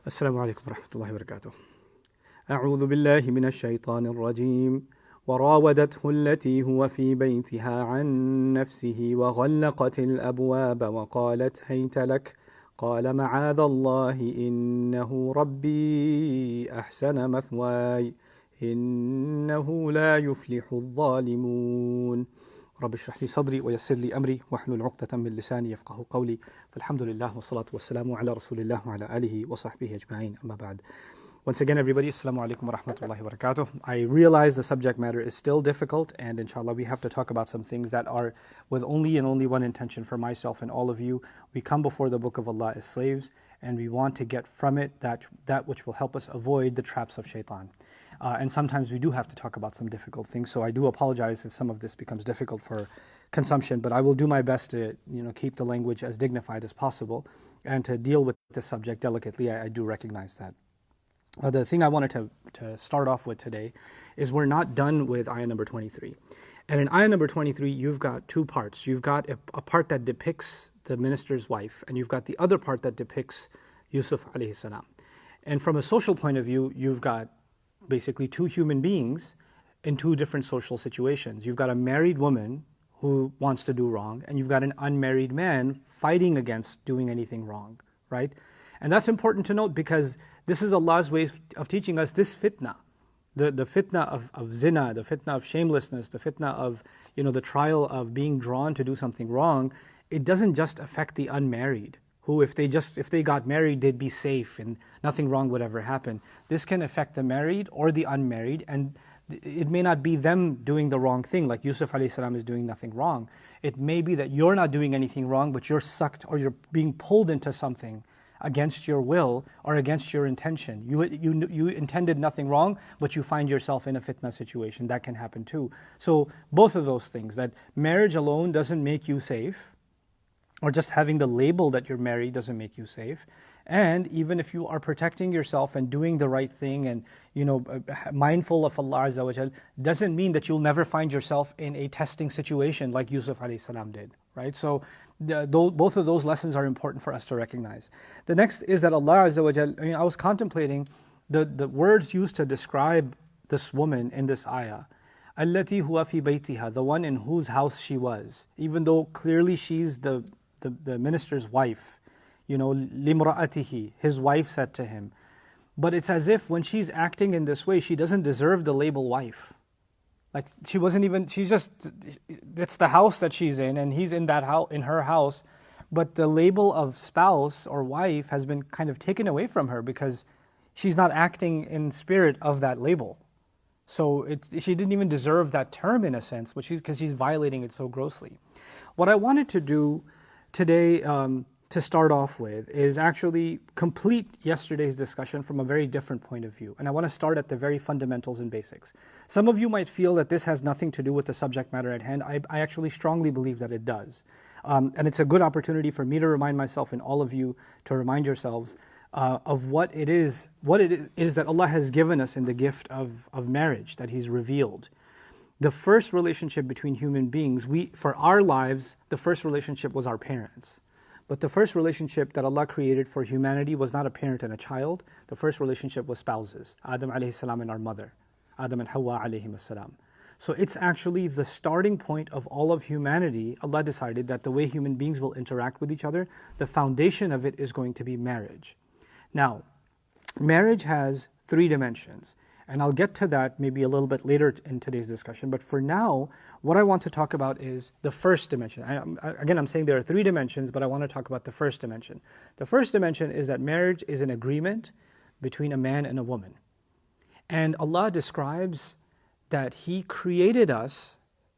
السلام عليكم ورحمة الله وبركاته. أعوذ بالله من الشيطان الرجيم. وراودته التي هو في بيتها عن نفسه وغلقت الأبواب وقالت هيت لك قال معاذ الله إنه ربي أحسن مثواي إنه لا يفلح الظالمون. رب اشرح لي صدري ويسر لي أمري واحلل عقدة من لساني يفقه قولي. فالحمد لله والصلاة والسلام على رسول الله وعلى آله وصحبه أجمعين. أما بعد. Once again, everybody, assalamu alaikum wa rahmatullahi wa barakatuh. I realize the subject matter is still difficult, and inshallah, we have to talk about some things that are with only and only one intention for myself and all of you. We come before the Book of Allah as slaves, and we want to get from it that which will help us avoid the traps of shaitan. And sometimes we do have to talk about some difficult things, so I do apologize if some of this becomes difficult for consumption, but I will do my best to keep the language as dignified as possible and to deal with the subject delicately. I do recognize that. The thing I wanted to start off with today is we're not done with ayah number 23. And in ayah number 23, you've got two parts. You've got a part that depicts the minister's wife, and you've got the other part that depicts Yusuf alayhi salam. And from a social point of view, you've got basically two human beings in two different social situations. You've got a married woman who wants to do wrong, and you've got an unmarried man fighting against doing anything wrong, right? And that's important to note because this is Allah's way of teaching us this fitna, the fitna of zina, the fitna of shamelessness, the fitna of the trial of being drawn to do something wrong. It doesn't just affect the unmarried, who if they got married they'd be safe and nothing wrong would ever happen. This can affect the married or the unmarried, and it may not be them doing the wrong thing, like Yusuf alayhi salam is doing nothing wrong. It may be that you're not doing anything wrong, but you're sucked or you're being pulled into something against your will or against your intention. You intended nothing wrong, but you find yourself in a fitna situation. That can happen too. So both of those things, that marriage alone doesn't make you safe, or just having the label that you're married doesn't make you safe. And even if you are protecting yourself and doing the right thing and mindful of Allah Azza wa Jal, doesn't mean that you'll never find yourself in a testing situation like Yusuf alayhi salam did, right? So both of those lessons are important for us to recognize. The next is that Allah Azza wa Jal, I was contemplating the words used to describe this woman in this ayah. Allati huwa fi baytiha, the one in whose house she was, even though clearly she's the minister's wife. Limra'atihi, his wife said to him. But it's as if when she's acting in this way, she doesn't deserve the label wife. Like it's the house that she's in, and he's in that house, in her house. But the label of spouse or wife has been kind of taken away from her because she's not acting in spirit of that label. So she didn't even deserve that term in a sense, because she's violating it so grossly. What I wanted to do today, to start off with, is actually complete yesterday's discussion from a very different point of view. And I want to start at the very fundamentals and basics. Some of you might feel that this has nothing to do with the subject matter at hand. I actually strongly believe that it does. And it's a good opportunity for me to remind myself and all of you to remind yourselves of what it is that Allah has given us in the gift of marriage, that He's revealed. The first relationship between human beings, for our lives, the first relationship was our parents. But the first relationship that Allah created for humanity was not a parent and a child. The first relationship was spouses, Adam alayhi salam and our mother, Adam and Hawa alayhim salam. So it's actually the starting point of all of humanity. Allah decided that the way human beings will interact with each other, the foundation of it is going to be marriage. Now, marriage has three dimensions. And I'll get to that maybe a little bit later in today's discussion. But for now, what I want to talk about is the first dimension. I'm saying there are three dimensions, but I want to talk about the first dimension. The first dimension is that marriage is an agreement between a man and a woman. And Allah describes that He created us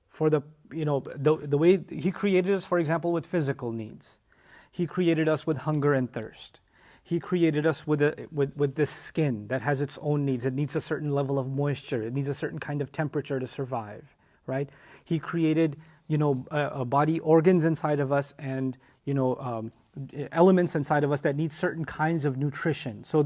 for the way He created us, for example, with physical needs. He created us with hunger and thirst. He created us with this skin that has its own needs. It needs a certain level of moisture. It needs a certain kind of temperature to survive, right? He created, body organs inside of us and, elements inside of us that need certain kinds of nutrition. So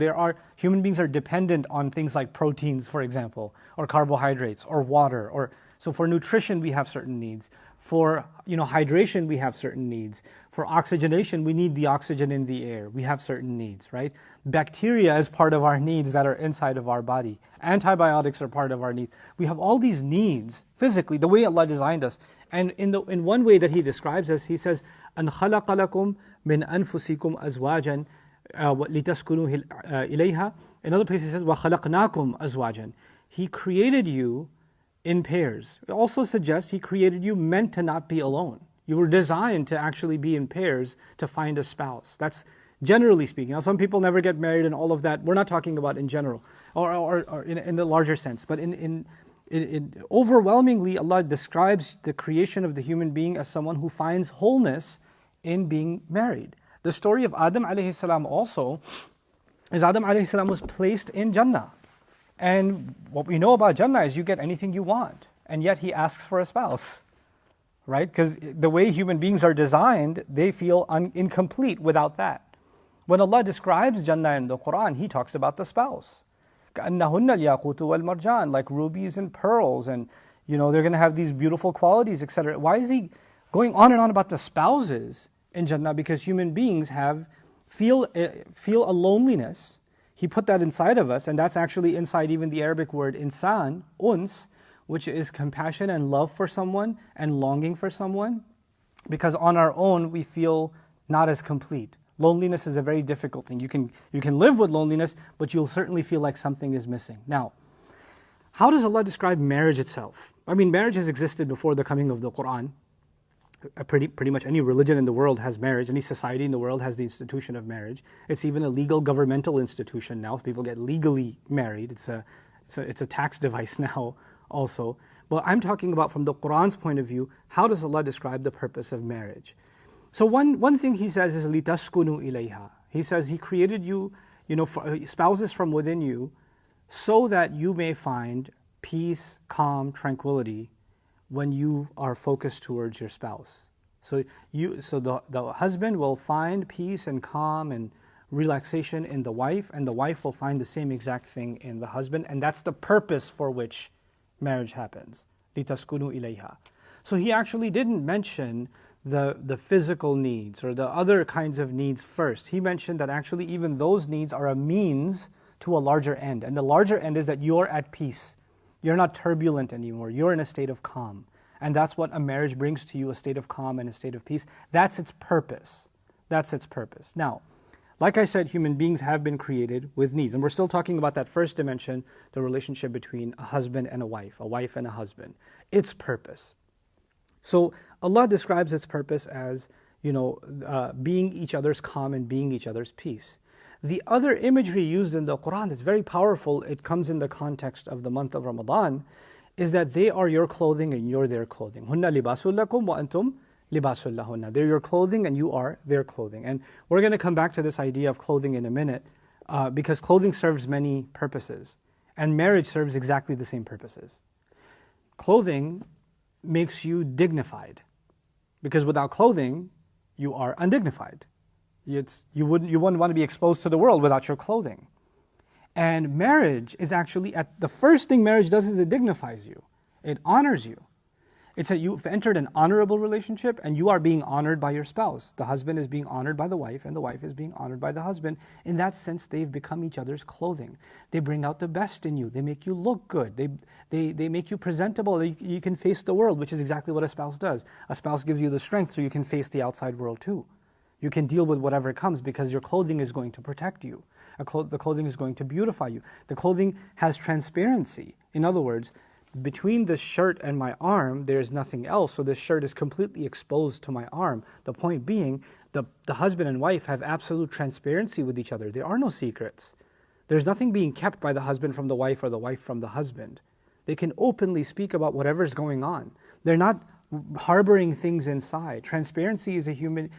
human beings are dependent on things like proteins, for example, or carbohydrates, or water. So for nutrition, we have certain needs. For hydration, we have certain needs. For oxygenation, we need the oxygen in the air. We have certain needs, right? Bacteria is part of our needs that are inside of our body. Antibiotics are part of our needs. We have all these needs physically, the way Allah designed us. And in one way that He describes us, He says, أَنْ خَلَقَ لَكُمْ مِنْ أَنفُسِكُمْ أَزْوَاجًا لِتَسْكُنُوا إِلَيْهَا. In other places He says, وَخَلَقْنَاكُمْ أَزْوَاجًا. He created you in pairs. It also suggests He created you meant to not be alone. You were designed to actually be in pairs to find a spouse. That's generally speaking. Now, some people never get married and all of that. We're not talking about in general or in the larger sense. But in overwhelmingly, Allah describes the creation of the human being as someone who finds wholeness in being married. The story of Adam alayhi salam also is Adam alayhi salam was placed in Jannah. And what we know about Jannah is you get anything you want. And yet He asks for a spouse. Right? Because the way human beings are designed, they feel incomplete without that. When Allah describes Jannah in the Quran, He talks about the spouse. كَأَنَّهُنَّ الْيَاقُوتُ وَالْمَرْجَانُ, like rubies and pearls, and they're going to have these beautiful qualities, etc. Why is He going on and on about the spouses in Jannah? Because human beings feel a loneliness. He put that inside of us, and that's actually inside even the Arabic word insan, uns, which is compassion and love for someone and longing for someone. Because on our own, we feel not as complete. Loneliness is a very difficult thing. You can live with loneliness, but you'll certainly feel like something is missing. Now, how does Allah describe marriage itself? I mean, marriage has existed before the coming of the Quran. Pretty much any religion in the world has marriage. Any society in the world has the institution of marriage. It's even a legal governmental institution now. People get legally married. It's a tax device now also. But I'm talking about from the Quran's point of view, how does Allah describe the purpose of marriage? So one thing He says is لِتَسْكُنُوا إِلَيْهَا. He says He created you, spouses from within you, so that you may find peace, calm, tranquility when you are focused towards your spouse. So the husband will find peace and calm and relaxation in the wife, and the wife will find the same exact thing in the husband, and that's the purpose for which marriage happens. لِتَسْكُنُوا إِلَيْهَا. So He actually didn't mention the physical needs or the other kinds of needs first. He mentioned that actually even those needs are a means to a larger end. And the larger end is that you're at peace. You're not turbulent anymore. You're in a state of calm. And that's what a marriage brings to you, a state of calm and a state of peace. That's its purpose. That's its purpose. Now, like I said, human beings have been created with needs. And we're still talking about that first dimension, the relationship between a husband and a wife and a husband. Its purpose. So Allah describes its purpose as, being each other's calm and being each other's peace. The other imagery used in the Quran is very powerful. It comes in the context of the month of Ramadan, is that they are your clothing and you're their clothing. Hunna libasul lakum wa antum libasul lahunna. They're your clothing and you are their clothing. And we're going to come back to this idea of clothing in a minute, because clothing serves many purposes, and marriage serves exactly the same purposes. Clothing makes you dignified, because without clothing, you are undignified. You wouldn't want to be exposed to the world without your clothing. And marriage is actually, the first thing marriage does is it dignifies you. It honors you. It's that you've entered an honorable relationship and you are being honored by your spouse. The husband is being honored by the wife and the wife is being honored by the husband. In that sense, they've become each other's clothing. They bring out the best in you. They make you look good. They make you presentable. You can face the world, which is exactly what a spouse does. A spouse gives you the strength so you can face the outside world too. You can deal with whatever comes because your clothing is going to protect you. The clothing is going to beautify you. The clothing has transparency. In other words, between the shirt and my arm, there is nothing else, so this shirt is completely exposed to my arm. The point being, the husband and wife have absolute transparency with each other. There are no secrets. There's nothing being kept by the husband from the wife or the wife from the husband. They can openly speak about whatever's going on. They're not harboring things inside. Transparency is a human,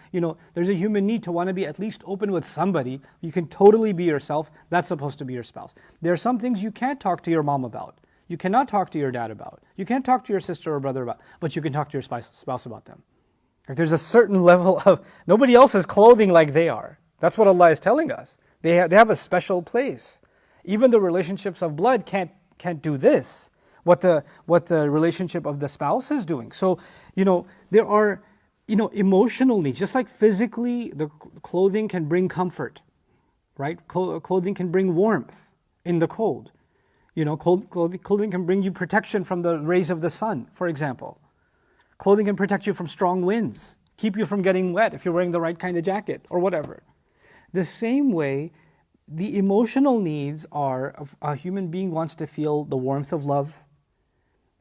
there's a human need to want to be at least open with somebody. You can totally be yourself. That's supposed to be your spouse. There are some things you can't talk to your mom about. You cannot talk to your dad about. You can't talk to your sister or brother about, but you can talk to your spouse about them. Like there's a certain level of, nobody else is clothing like they are. That's what Allah is telling us. They have a special place. Even the relationships of blood can't do this. What the relationship of the spouse is doing. So, there are, emotional needs, just like physically, the clothing can bring comfort, right? Clothing can bring warmth in the cold. Clothing can bring you protection from the rays of the sun, for example. Clothing can protect you from strong winds, keep you from getting wet if you're wearing the right kind of jacket or whatever. The same way, the emotional needs are, a human being wants to feel the warmth of love.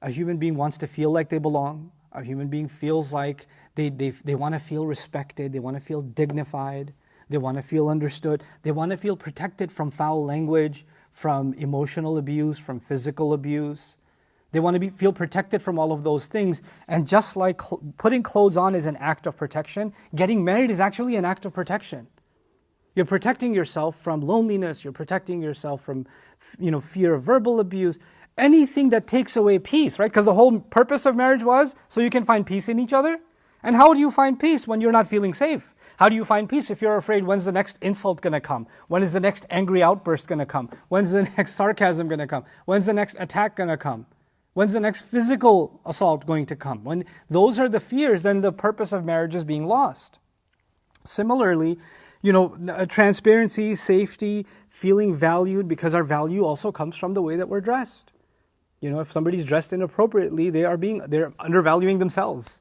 A human being wants to feel like they belong. A human being feels like they want to feel respected. They want to feel dignified. They want to feel understood. They want to feel protected from foul language, from emotional abuse, from physical abuse. They want to feel protected from all of those things. And just like putting clothes on is an act of protection, getting married is actually an act of protection. You're protecting yourself from loneliness. You're protecting yourself from, fear of verbal abuse. Anything that takes away peace, right? Because the whole purpose of marriage was so you can find peace in each other. And how do you find peace when you're not feeling safe? How do you find peace if you're afraid when's the next insult going to come? When is the next angry outburst going to come? When's the next sarcasm going to come? When's the next attack going to come? When's the next physical assault going to come? When those are the fears, then the purpose of marriage is being lost. Similarly, transparency, safety, feeling valued, because our value also comes from the way that we're dressed. If somebody's dressed inappropriately, they're undervaluing themselves,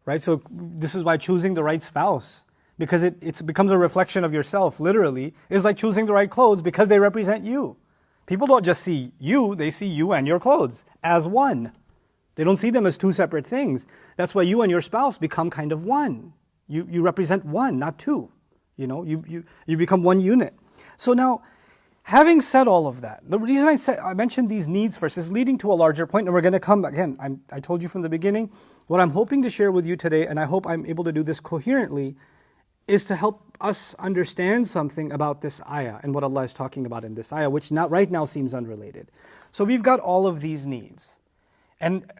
right? So this is why choosing the right spouse, because it becomes a reflection of yourself, literally, is like choosing the right clothes because they represent you. People don't just see you, they see you and your clothes as one. They don't see them as two separate things. That's why you and your spouse become kind of one. You represent one, not two. You become one unit. So now, having said all of that, the reason I mentioned these needs first is leading to a larger point, and we're going to come, again, I told you from the beginning, what I'm hoping to share with you today, and I hope I'm able to do this coherently, is to help us understand something about this ayah and what Allah is talking about in this ayah, which right now seems unrelated. So we've got all of these needs. And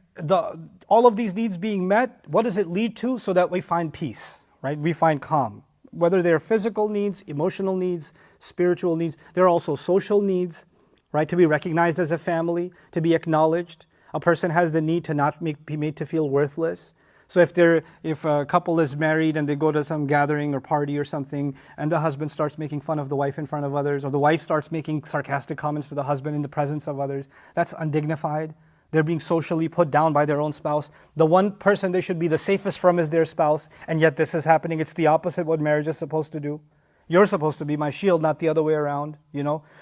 all of these needs being met, what does it lead to? So that we find peace, right? We find calm. Whether they're physical needs, emotional needs, spiritual needs, there are also social needs, right? To be recognized as a family, to be acknowledged. A person has the need to not be made to feel worthless. So if a couple is married and they go to some gathering or party or something, and the husband starts making fun of the wife in front of others, or the wife starts making sarcastic comments to the husband in the presence of others, that's undignified. They're being socially put down by their own spouse. The one person they should be the safest from is their spouse, and yet this is happening. It's the opposite what marriage is supposed to do. You're supposed to be my shield, not the other way around,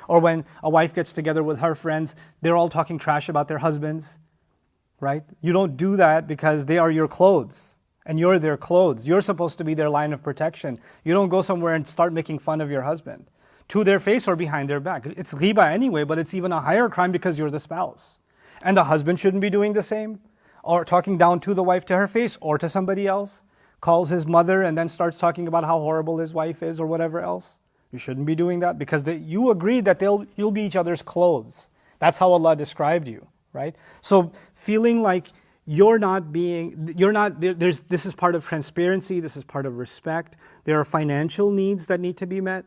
Or when a wife gets together with her friends, they're all talking trash about their husbands, right? You don't do that because they are your clothes, and you're their clothes. You're supposed to be their line of protection. You don't go somewhere and start making fun of your husband, to their face or behind their back. It's ghiba anyway, but it's even a higher crime because you're the spouse. And the husband shouldn't be doing the same, or talking down to the wife to her face or to somebody else, calls his mother and then starts talking about how horrible his wife is or whatever else. You shouldn't be doing that because you agreed that you'll be each other's clothes. That's how Allah described you, right? So feeling like this is part of transparency, this is part of respect. There are financial needs that need to be met.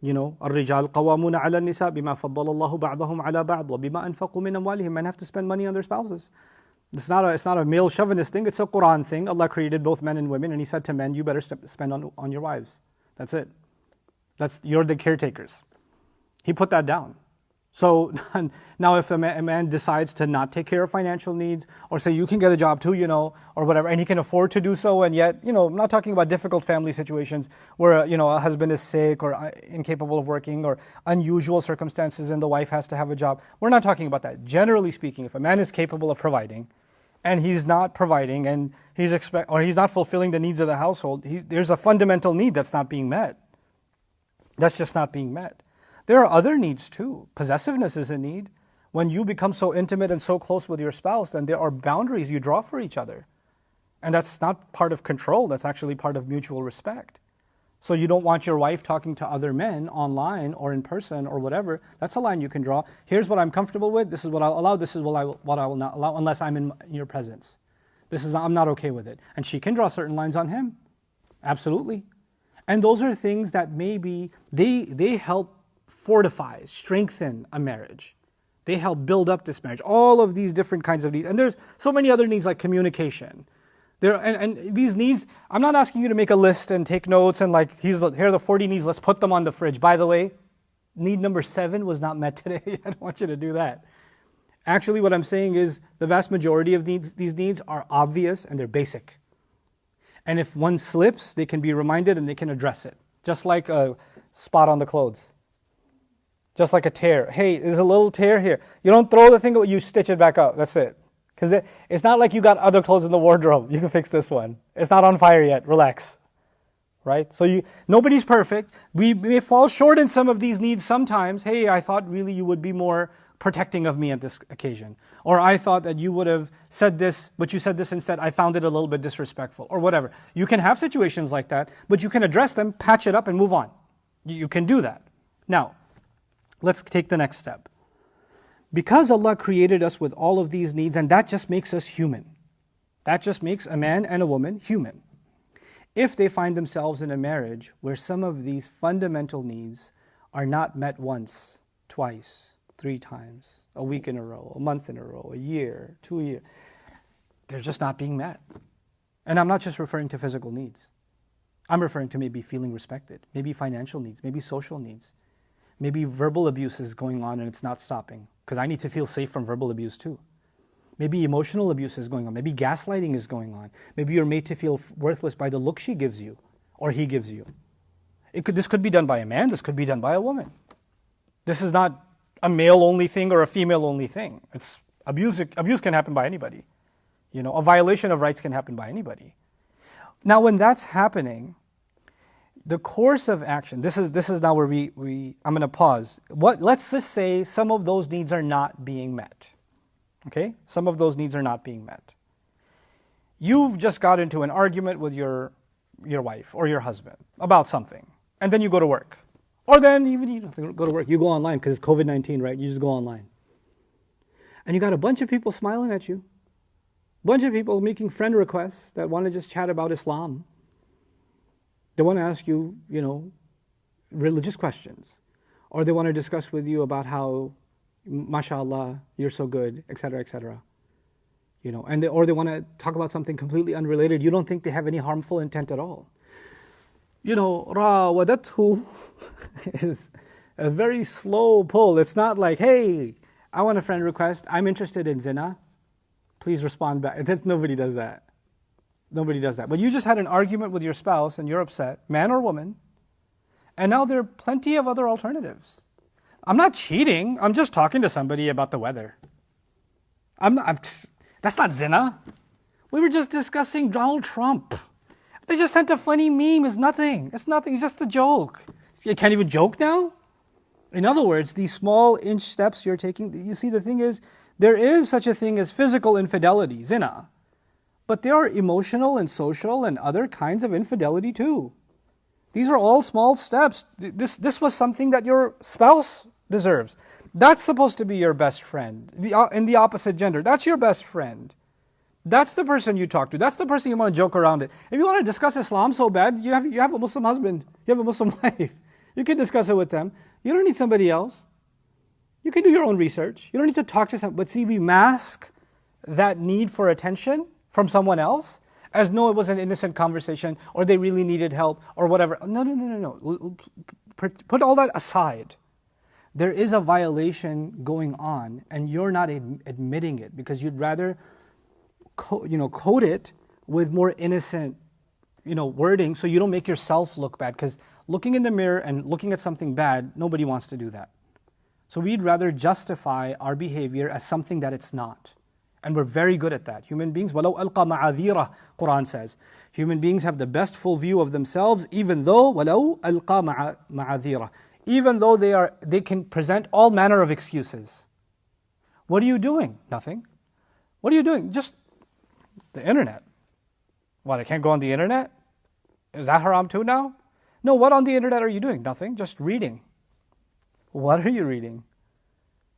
الرجال قوامون على النساء بما فضل الله بعضهم على بعض وبما أنفقوا من أموالهم. Men have to spend money on their spouses. It's not a male chauvinist thing, it's a Quran thing. Allah created both men and women, and He said to men, you better spend on your wives. That's it. You're the caretakers. He put that down. So now if a man decides to not take care of financial needs, or say you can get a job too, or whatever, and he can afford to do so, and yet, I'm not talking about difficult family situations where, a husband is sick or incapable of working, or unusual circumstances and the wife has to have a job. We're not talking about that. Generally speaking, if a man is capable of providing, and he's not providing, and he's not fulfilling the needs of the household, there's a fundamental need that's not being met. That's just not being met. There are other needs too. Possessiveness is a need. When you become so intimate and so close with your spouse, then there are boundaries you draw for each other. And that's not part of control, that's actually part of mutual respect. So you don't want your wife talking to other men online or in person or whatever. That's a line you can draw. Here's what I'm comfortable with, this is what I'll allow, this is what I will not allow unless I'm in your presence. I'm not okay with it. And she can draw certain lines on him. Absolutely. And those are things that maybe they help fortify, strengthen a marriage. They help build up this marriage. All of these different kinds of needs. And there's so many other needs like communication. And these needs, I'm not asking you to make a list and take notes and like, here are the 40 needs, let's put them on the fridge. By the way, need number 7 was not met today. I don't want you to do that. Actually, what I'm saying is the vast majority of these needs are obvious and they're basic. And if one slips, they can be reminded and they can address it. Just like a spot on the clothes. Just like a tear. Hey, there's a little tear here. You don't throw the thing, you stitch it back up. That's it. Because it's not like you got other clothes in the wardrobe. You can fix this one. It's not on fire yet. Relax. Right? So nobody's perfect. We may fall short in some of these needs sometimes. Hey, I thought really you would be more protecting of me at this occasion. Or I thought that you would have said this, but you said this instead. I found it a little bit disrespectful. Or whatever. You can have situations like that, but you can address them, patch it up, and move on. You can do that. Now, let's take the next step. Because Allah created us with all of these needs, and that just makes us human. That just makes a man and a woman human. If they find themselves in a marriage where some of these fundamental needs are not met once, twice, 3 times, a week in a row, a month in a row, a year, 2 years, they're just not being met. And I'm not just referring to physical needs. I'm referring to maybe feeling respected, maybe financial needs, maybe social needs. Maybe verbal abuse is going on and it's not stopping, because I need to feel safe from verbal abuse too. Maybe emotional abuse is going on. Maybe gaslighting is going on. Maybe you're made to feel worthless by the look she gives you or he gives you. This could be done by a man. This could be done by a woman. This is not a male-only thing or a female-only thing. It's abuse. Abuse can happen by anybody. A violation of rights can happen by anybody. Now, when that's happening, the course of action, this is now where I'm going to pause. Let's just say some of those needs are not being met. Okay? Some of those needs are not being met. You've just got into an argument with your wife or your husband about something, and then you go to work. Or then even you don't go to work, you go online because it's COVID-19, right? You just go online. And you got a bunch of people smiling at you. A bunch of people making friend requests that want to just chat about Islam. They want to ask you, religious questions. Or they want to discuss with you about how, mashallah, you're so good, etc., etc. Or they want to talk about something completely unrelated. You don't think they have any harmful intent at all. Rawadathu is a very slow pull. It's not like, hey, I want a friend request. I'm interested in zina. Please respond back. Nobody does that. Nobody does that. But you just had an argument with your spouse and you're upset, man or woman, and now there are plenty of other alternatives. I'm not cheating. I'm just talking to somebody about the weather. That's not zina. We were just discussing Donald Trump. They just sent a funny meme. It's nothing. It's nothing. It's just a joke. You can't even joke now? In other words, these small inch steps you're taking, you see, the thing is, there is such a thing as physical infidelity, zina. But there are emotional and social and other kinds of infidelity too. These are all small steps. This was something that your spouse deserves. That's supposed to be your best friend. In the opposite gender, that's your best friend. That's the person you talk to. That's the person you want to joke around it. If you want to discuss Islam so bad, you have a Muslim husband. You have a Muslim wife. You can discuss it with them. You don't need somebody else. You can do your own research. You don't need to talk to someone. But see, we mask that need for attention from someone else as no, it was an innocent conversation or they really needed help or whatever. No. Put all that aside. There is a violation going on and you're not admitting it because you'd rather code it with more innocent wording so you don't make yourself look bad, because looking in the mirror and looking at something bad, nobody wants to do that. So we'd rather justify our behavior as something that it's not. And we're very good at that. Human beings, وَلَوْ أَلْقَى مَعَاذِيرَهُ, Quran says. Human beings have the best full view of themselves, even though وَلَوْ أَلْقَى مَعَاذِيرَهُ, even though they can present all manner of excuses. What are you doing? Nothing. What are you doing? Just the internet. What, I can't go on the internet? Is that haram too now? No, what on the internet are you doing? Nothing, just reading. What are you reading?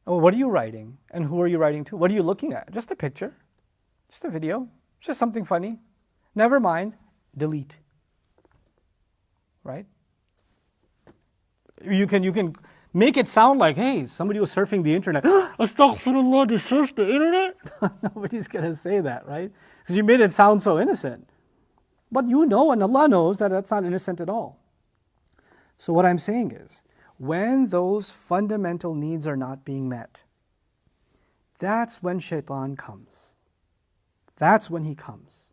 Oh, what are you writing? And who are you writing to? What are you looking at? Just a picture, just a video, just something funny. Never mind, delete. Right? You can make it sound like, hey, somebody was surfing the internet. Astaghfirullah, they surfed the internet? Nobody's going to say that, right? Because you made it sound so innocent. But you know, and Allah knows that that's not innocent at all. So what I'm saying is, when those fundamental needs are not being met, that's when shaitan comes. That's when he comes.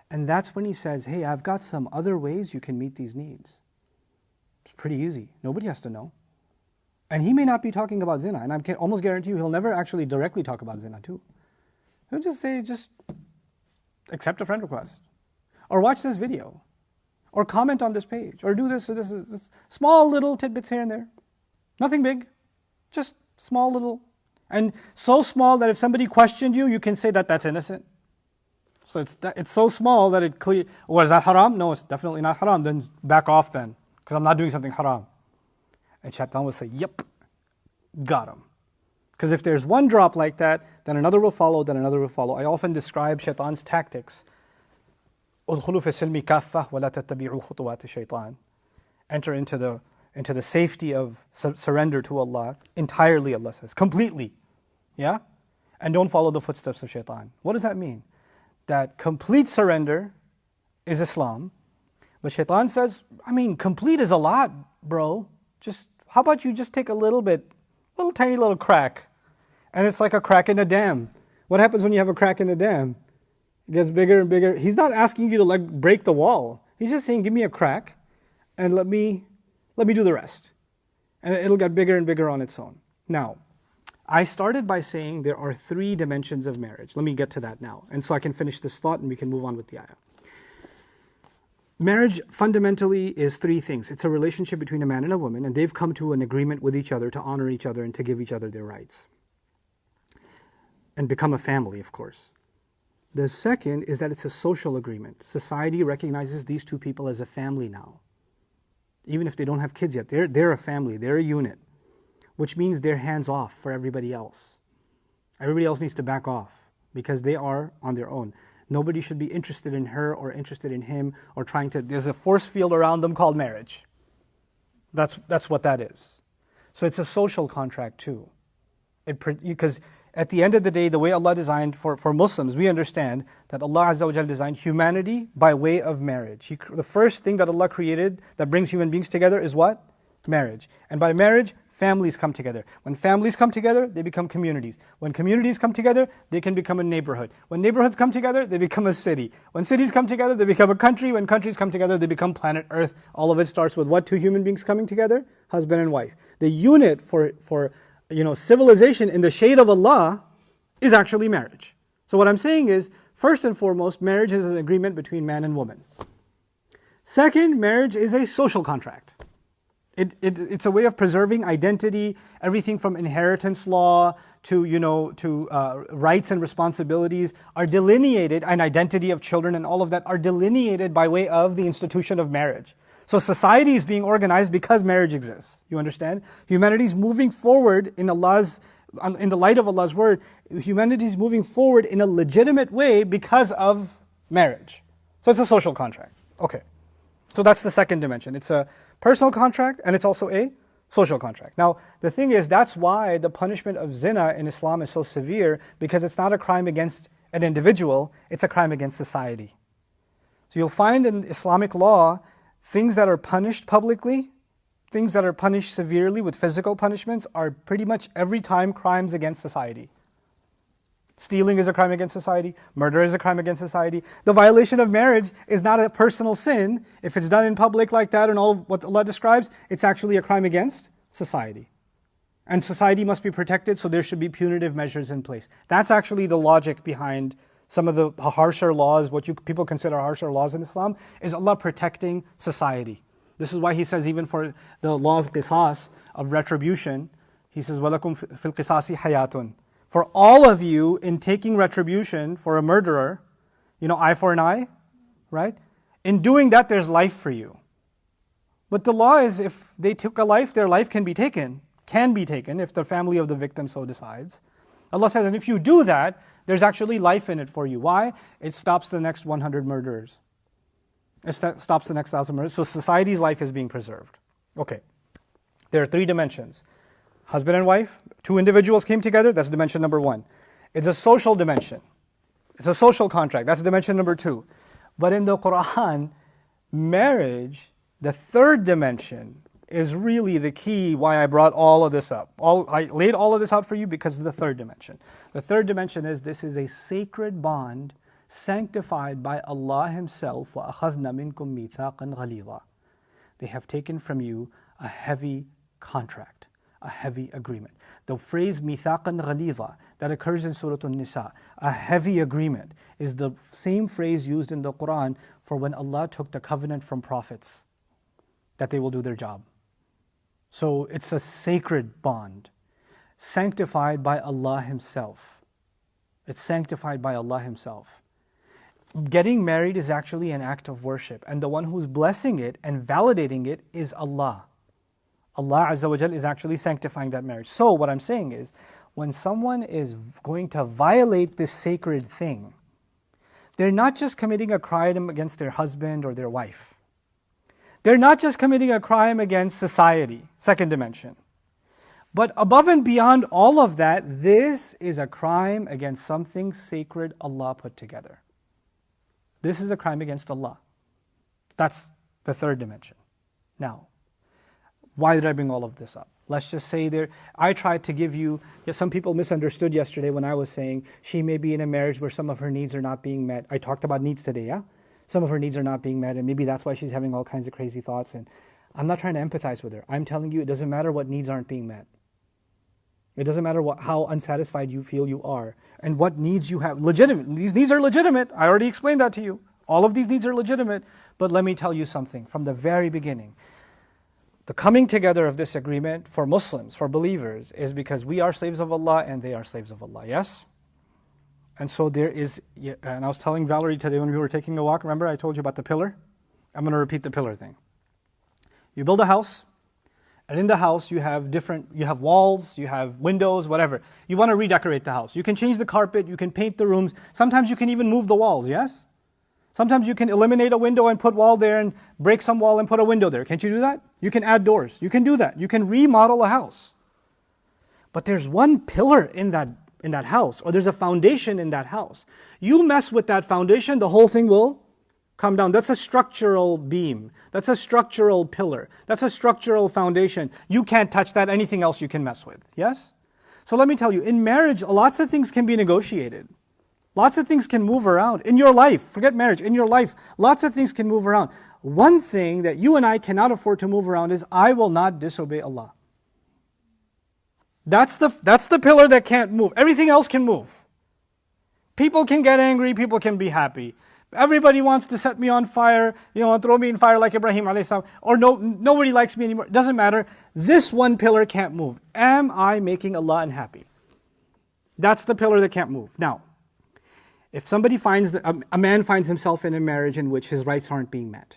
And that's when he says, hey, I've got some other ways you can meet these needs. It's pretty easy. Nobody has to know. And he may not be talking about zina. And I can almost guarantee you he'll never actually directly talk about zina too. He'll just say, just accept a friend request. Or watch this video. Or comment on this page. Or do this or this small little tidbits here and there. Nothing big. Just small little. And so small that if somebody questioned you, you can say that that's innocent. So it's so small that it clear. Oh, is that haram? No, it's definitely not haram. Then back off then. Because I'm not doing something haram. And shaitan will say, yep, got him. Because if there's one drop like that, then another will follow, then another will follow. I often describe shaitan's tactics. Enter into the safety of surrender to Allah, entirely, Allah says, completely. Yeah? And don't follow the footsteps of shaitan. What does that mean? That complete surrender is Islam. But shaitan says, complete is a lot, bro. How about you just take a little tiny little crack. And it's like a crack in a dam. What happens when you have a crack in a dam? It gets bigger and bigger. He's not asking you to break the wall. He's just saying, give me a crack and let me do the rest. And it'll get bigger and bigger on its own. Now, I started by saying there are 3 dimensions of marriage. Let me get to that now. And so I can finish this thought and we can move on with the ayah. Marriage fundamentally is 3 things. It's a relationship between a man and a woman, and they've come to an agreement with each other to honor each other and to give each other their rights. And become a family, of course. The second is that it's a social agreement. Society recognizes these 2 people as a family now. Even if they don't have kids yet, they're a family, they're a unit. Which means they're hands off for everybody else. Everybody else needs to back off because they are on their own. Nobody should be interested in her or interested in him or there's a force field around them called marriage. That's what that is. So it's a social contract too. Because at the end of the day, the way Allah designed for Muslims, we understand that Allah Azza wa Jalla designed humanity by way of marriage. The first thing that Allah created that brings human beings together is what? Marriage. And by marriage, families come together. When families come together, they become communities. When communities come together, they can become a neighborhood. When neighborhoods come together, they become a city. When cities come together, they become a country. When countries come together, they become planet Earth. All of it starts with what? 2 human beings coming together? Husband and wife. The unit for civilization in the shade of Allah is actually marriage. So what I'm saying is, first and foremost, marriage is an agreement between man and woman. Second, marriage is a social contract. It's a way of preserving identity, everything from inheritance law to rights and responsibilities are delineated, and identity of children and all of that are delineated by way of the institution of marriage. So society is being organized because marriage exists. You understand? Humanity is moving forward in the light of Allah's word. Humanity is moving forward in a legitimate way because of marriage. So it's a social contract. Okay. So that's the second dimension. It's a personal contract and it's also a social contract. Now, the thing is, that's why the punishment of zina in Islam is so severe, because it's not a crime against an individual, it's a crime against society. So you'll find in Islamic law, things that are punished publicly, things that are punished severely with physical punishments are pretty much every time crimes against society. Stealing is a crime against society. Murder is a crime against society. The violation of marriage is not a personal sin. If it's done in public like that and all of what Allah describes, it's actually a crime against society. And society must be protected, so there should be punitive measures in place. That's actually the logic behind some of the harsher laws, what people consider harsher laws in Islam, is Allah protecting society. This is why He says, even for the law of qisas, of retribution, He says, وَلَكُمْ فِي الْقِسَاسِ حَيَاتٌ. For all of you, in taking retribution for a murderer, eye for an eye, right? In doing that, there's life for you. But the law is, if they took a life, their life can be taken if the family of the victim so decides. Allah says, and if you do that, there's actually life in it for you. Why? It stops the next 100 murderers. It stops the next 1,000 murders. So society's life is being preserved. Okay. There are 3 dimensions. husband and wife, two individuals came together, that's dimension number one. It's a social dimension. It's a social contract, that's dimension number two. But in the Quran, marriage, the third dimension, is really the key why I brought all of this up. I laid all of this out for you because of the third dimension. The third dimension is this is a sacred bond sanctified by Allah Himself. وَأَخَذْنَا مِنْكُمْ مِيثَاقًا غَلِيظًا. They have taken from you a heavy contract, a heavy agreement. The phrase مِيثَاقًا غَلِيظًا that occurs in Surah An-Nisa, a heavy agreement, is the same phrase used in the Quran for when Allah took the covenant from prophets that they will do their job. So it's a sacred bond, sanctified by Allah Himself. It's sanctified by Allah Himself. Getting married is actually an act of worship, and the one who's blessing it and validating it is Allah. Allah Azza wa Jal is actually sanctifying that marriage. So what I'm saying is, when someone is going to violate this sacred thing, they're not just committing a crime against their husband or their wife. They're not just committing a crime against society, second dimension. But above and beyond all of that, this is a crime against something sacred Allah put together. This is a crime against Allah. That's the third dimension. Now, why did I bring all of this up? Let's just say I tried to give you, some people misunderstood yesterday when I was saying she may be in a marriage where some of her needs are not being met. I talked about needs today, yeah? Some of her needs are not being met, and maybe that's why she's having all kinds of crazy thoughts. And I'm not trying to empathize with her. I'm telling you, it doesn't matter what needs aren't being met. It doesn't matter how unsatisfied you feel you are and what needs you have. Legitimate. These needs are legitimate. I already explained that to you. All of these needs are legitimate. But let me tell you something from the very beginning. The coming together of this agreement for Muslims, for believers, is because we are slaves of Allah and they are slaves of Allah. Yes? And so there is, and I was telling Valerie today when we were taking a walk, remember I told you about the pillar? I'm going to repeat the pillar thing. You build a house, and in the house you have walls, you have windows, whatever. You want to redecorate the house. You can change the carpet, you can paint the rooms. Sometimes you can even move the walls, yes? Sometimes you can eliminate a window and put wall there and break some wall and put a window there. Can't you do that? You can add doors. You can do that. You can remodel a house. But there's one pillar in that house, or there's a foundation in that house. You mess with that foundation, the whole thing will come down. That's a structural beam. That's a structural pillar. That's a structural foundation. You can't touch that. Anything else you can mess with. Yes? So let me tell you, in marriage, lots of things can be negotiated. Lots of things can move around. In your life, forget marriage, in your life, lots of things can move around. One thing that you and I cannot afford to move around is, I will not disobey Allah. That's the pillar that can't move. Everything else can move. People can get angry, people can be happy. Everybody wants to set me on fire, throw me in fire like Ibrahim alayhi salam, or nobody likes me anymore. It doesn't matter. This one pillar can't move. Am I making Allah unhappy? That's the pillar that can't move. Now, if somebody a man finds himself in a marriage in which his rights aren't being met,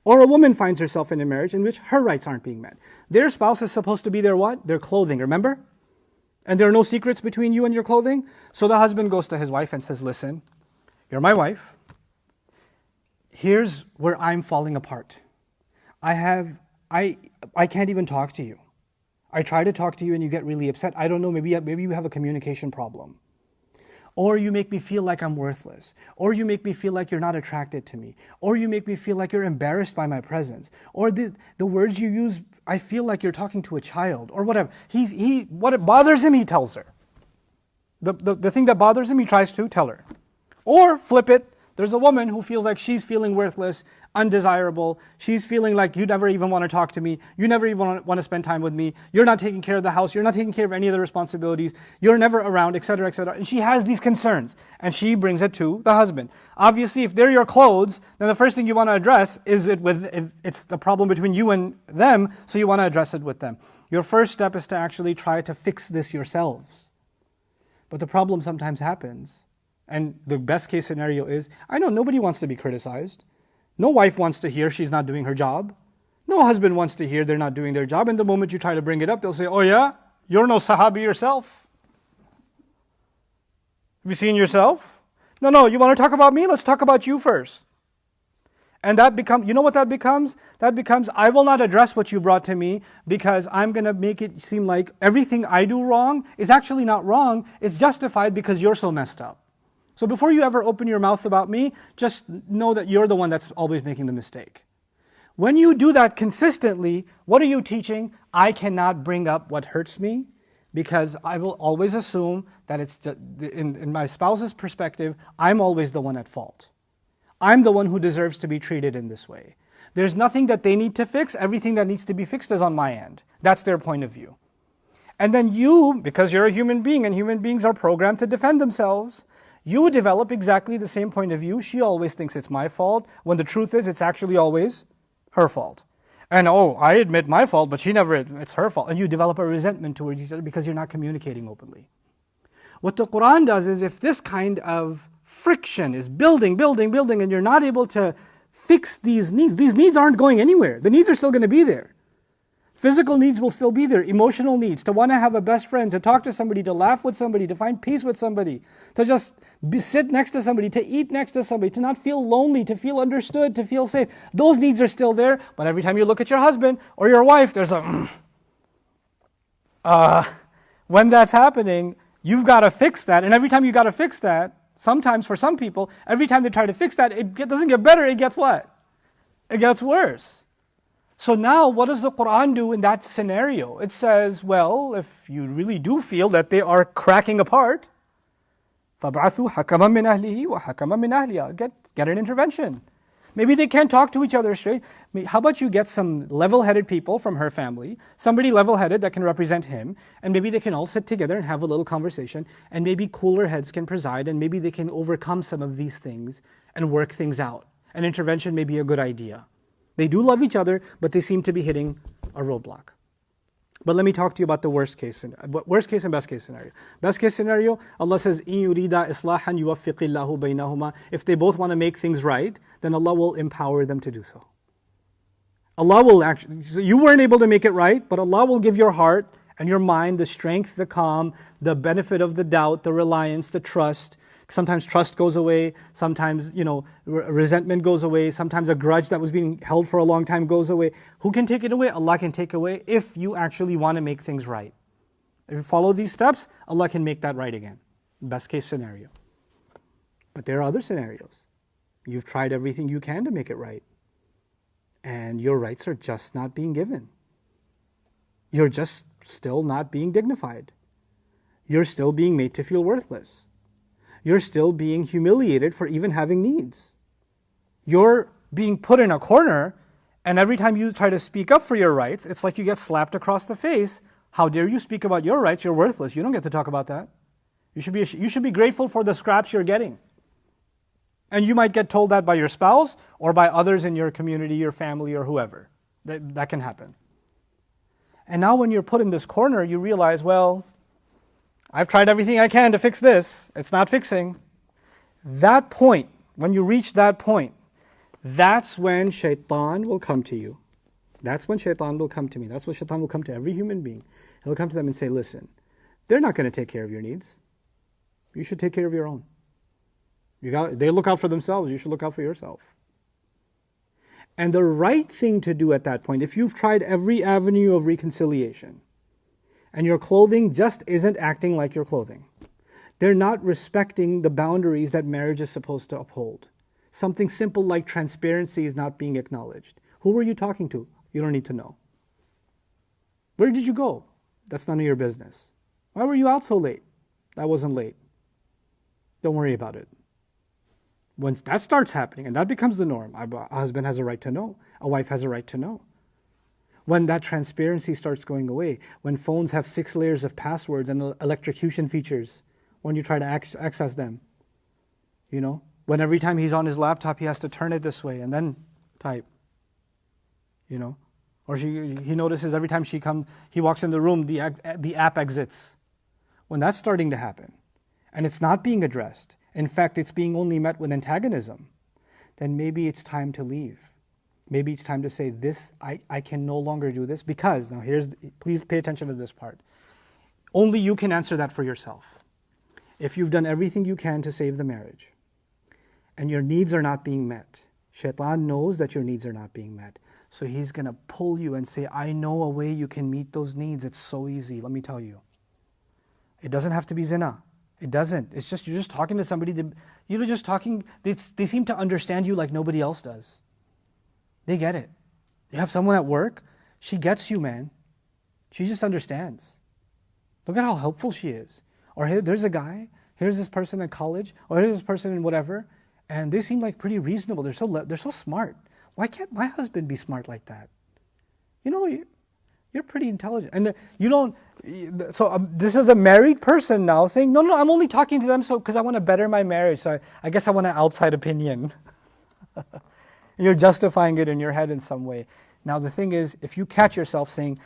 or a woman finds herself in a marriage in which her rights aren't being met, their spouse is supposed to be their what? Their clothing, remember? And there are no secrets between you and your clothing. So the husband goes to his wife and says, listen, you're my wife. Here's where I'm falling apart. I can't even talk to you. I try to talk to you and you get really upset. I don't know, maybe you have a communication problem. Or you make me feel like I'm worthless. Or you make me feel like you're not attracted to me. Or you make me feel like you're embarrassed by my presence. Or the words you use, I feel like you're talking to a child. Or whatever. What it bothers him, he tells her. The thing that bothers him, he tries to tell her. Or flip it. There's a woman who feels like she's feeling worthless, undesirable. She's feeling like you never even want to talk to me. You never even want to spend time with me. You're not taking care of the house. You're not taking care of any of the responsibilities. You're never around, etc., etc. And she has these concerns. And she brings it to the husband. Obviously, if they're your clothes, then the first thing you want to address is it's the problem between you and them, so you want to address it with them. Your first step is to actually try to fix this yourselves. But the problem sometimes happens. And the best case scenario is, I know nobody wants to be criticized. No wife wants to hear she's not doing her job. No husband wants to hear they're not doing their job. And the moment you try to bring it up, they'll say, oh yeah? You're no Sahabi yourself. Have you seen yourself? No, you want to talk about me? Let's talk about you first. And that becomes, you know what that becomes? That becomes, I will not address what you brought to me because I'm going to make it seem like everything I do wrong is actually not wrong. It's justified because you're so messed up. So before you ever open your mouth about me, just know that you're the one that's always making the mistake. When you do that consistently, what are you teaching? I cannot bring up what hurts me because I will always assume that it's, in my spouse's perspective, I'm always the one at fault. I'm the one who deserves to be treated in this way. There's nothing that they need to fix. Everything that needs to be fixed is on my end. That's their point of view. And then you, because you're a human being and human beings are programmed to defend themselves, you develop exactly the same point of view. She always thinks it's my fault, when the truth is it's actually always her fault. And I admit my fault, but she never, it's her fault. And you develop a resentment towards each other because you're not communicating openly. What the Quran does is, if this kind of friction is building, and you're not able to fix these needs aren't going anywhere. The needs are still going to be there. Physical needs will still be there. Emotional needs, to want to have a best friend, to talk to somebody, to laugh with somebody, to find peace with somebody, to just sit next to somebody, to eat next to somebody, to not feel lonely, to feel understood, to feel safe. Those needs are still there, but every time you look at your husband or your wife, there's a when that's happening, you've got to fix that. And every time you got to fix that, sometimes for some people, every time they try to fix that, it doesn't get better, it gets what? It gets worse. So now, what does the Quran do in that scenario? It says, well, if you really do feel that they are cracking apart, فَابْعَثُوا حَكَمًا مِنْ أَهْلِهِ وَحَكَمًا مِنْ أَهْلِهَا. Get an intervention. Maybe they can't talk to each other straight. How about you get some level-headed people from her family, somebody level-headed that can represent him, and maybe they can all sit together and have a little conversation, and maybe cooler heads can preside, and maybe they can overcome some of these things and work things out. An intervention may be a good idea. They do love each other, but they seem to be hitting a roadblock. But let me talk to you about the worst case and best case scenario. Best case scenario, Allah says, إِن يُرِيدَ إِصْلَاحًا يُوَفِّقِ اللَّهُ بَيْنَهُمَا. If they both want to make things right, then Allah will empower them to do so. Allah will actually, so you weren't able to make it right, but Allah will give your heart and your mind the strength, the calm, the benefit of the doubt, the reliance, the trust. Sometimes trust goes away, sometimes resentment goes away, sometimes a grudge that was being held for a long time goes away. Who can take it away? Allah can take away if you actually want to make things right. If you follow these steps, Allah can make that right again. Best case scenario. But there are other scenarios. You've tried everything you can to make it right, and your rights are just not being given. You're just still not being dignified. You're still being made to feel worthless. You're still being humiliated for even having needs. You're being put in a corner, and every time you try to speak up for your rights, it's like you get slapped across the face. How dare you speak about your rights? You're worthless. You don't get to talk about that. You should be grateful for the scraps you're getting. And you might get told that by your spouse or by others in your community, your family, or whoever. That can happen. And now when you're put in this corner, you realize, well, I've tried everything I can to fix this. It's not fixing. That point, when you reach that point, that's when shaitan will come to you. That's when shaitan will come to me. That's when shaitan will come to every human being. He'll come to them and say, listen, they're not going to take care of your needs. You should take care of your own. They look out for themselves. You should look out for yourself. And the right thing to do at that point, if you've tried every avenue of reconciliation, and your clothing just isn't acting like your clothing. They're not respecting the boundaries that marriage is supposed to uphold. Something simple like transparency is not being acknowledged. Who were you talking to? You don't need to know. Where did you go? That's none of your business. Why were you out so late? That wasn't late. Don't worry about it. Once that starts happening, and that becomes the norm, a husband has a right to know. A wife has a right to know. When that transparency starts going away, when phones have 6 layers of passwords and electrocution features, when you try to access them, when every time he's on his laptop, he has to turn it this way and then type, or he notices every time he walks in the room, the app exits. When that's starting to happen, and it's not being addressed, in fact, it's being only met with antagonism, then maybe it's time to leave. Maybe it's time to say, I can no longer do this because, now please pay attention to this part. Only you can answer that for yourself. If you've done everything you can to save the marriage, and your needs are not being met, Shaitan knows that your needs are not being met. So he's going to pull you and say, I know a way you can meet those needs. It's so easy. Let me tell you. It doesn't have to be zina. It doesn't. It's just, you're just talking to somebody, you're just talking, they seem to understand you like nobody else does. They get it. You have someone at work, she gets you, man. She just understands. Look at how helpful she is. Or here, there's a guy, here's this person in college, or here's this person in whatever, and they seem like pretty reasonable. They're so smart. Why can't my husband be smart like that? You know, you're pretty intelligent. And you don't, so this is a married person now saying, no, I'm only talking to them because I want to better my marriage. So I guess I want an outside opinion. You're justifying it in your head in some way. Now the thing is, if you catch yourself saying,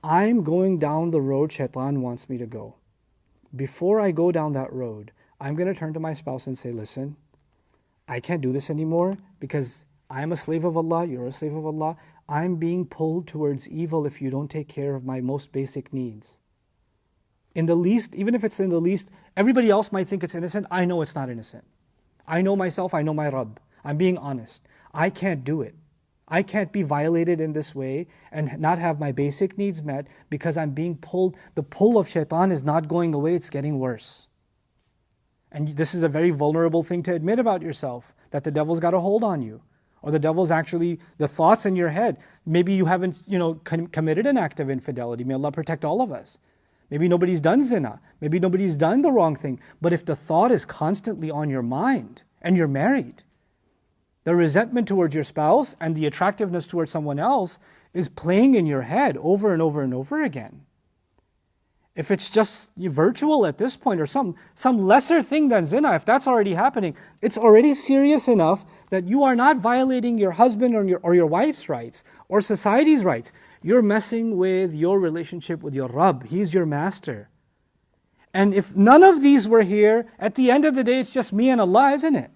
I'm going down the road Shaitan wants me to go. Before I go down that road, I'm going to turn to my spouse and say, listen, I can't do this anymore because I'm a slave of Allah, you're a slave of Allah. I'm being pulled towards evil if you don't take care of my most basic needs. In the least, even if it's in the least, everybody else might think it's innocent. I know it's not innocent. I know myself, I know my Rabb. I'm being honest. I can't do it. I can't be violated in this way and not have my basic needs met because I'm being pulled. The pull of shaitan is not going away, it's getting worse. And this is a very vulnerable thing to admit about yourself, that the devil's got a hold on you. Or the devil's actually, the thoughts in your head. Maybe you haven't, committed an act of infidelity. May Allah protect all of us. Maybe nobody's done zina. Maybe nobody's done the wrong thing. But if the thought is constantly on your mind, and you're married, the resentment towards your spouse and the attractiveness towards someone else is playing in your head over and over and over again. If it's just virtual at this point or some lesser thing than zina, if that's already happening, it's already serious enough that you are not violating your husband or your wife's rights or society's rights. You're messing with your relationship with your Rabb. He's your master. And if none of these were here, at the end of the day, it's just me and Allah, isn't it?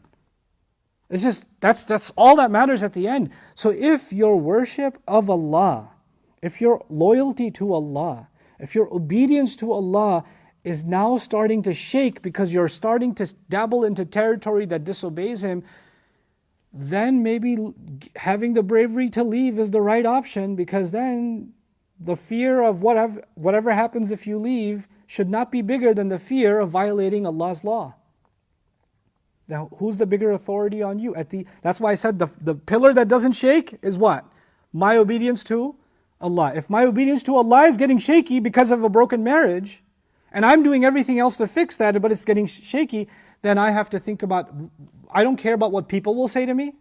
It's just, that's all that matters at the end. So if your worship of Allah, if your loyalty to Allah, if your obedience to Allah is now starting to shake because you're starting to dabble into territory that disobeys Him, then maybe having the bravery to leave is the right option, because then the fear of whatever happens if you leave should not be bigger than the fear of violating Allah's law. Now, who's the bigger authority on you? That's why I said the pillar that doesn't shake is what? My obedience to Allah. If my obedience to Allah is getting shaky because of a broken marriage, and I'm doing everything else to fix that, but it's getting shaky, then I have to think about, I don't care about what people will say to me.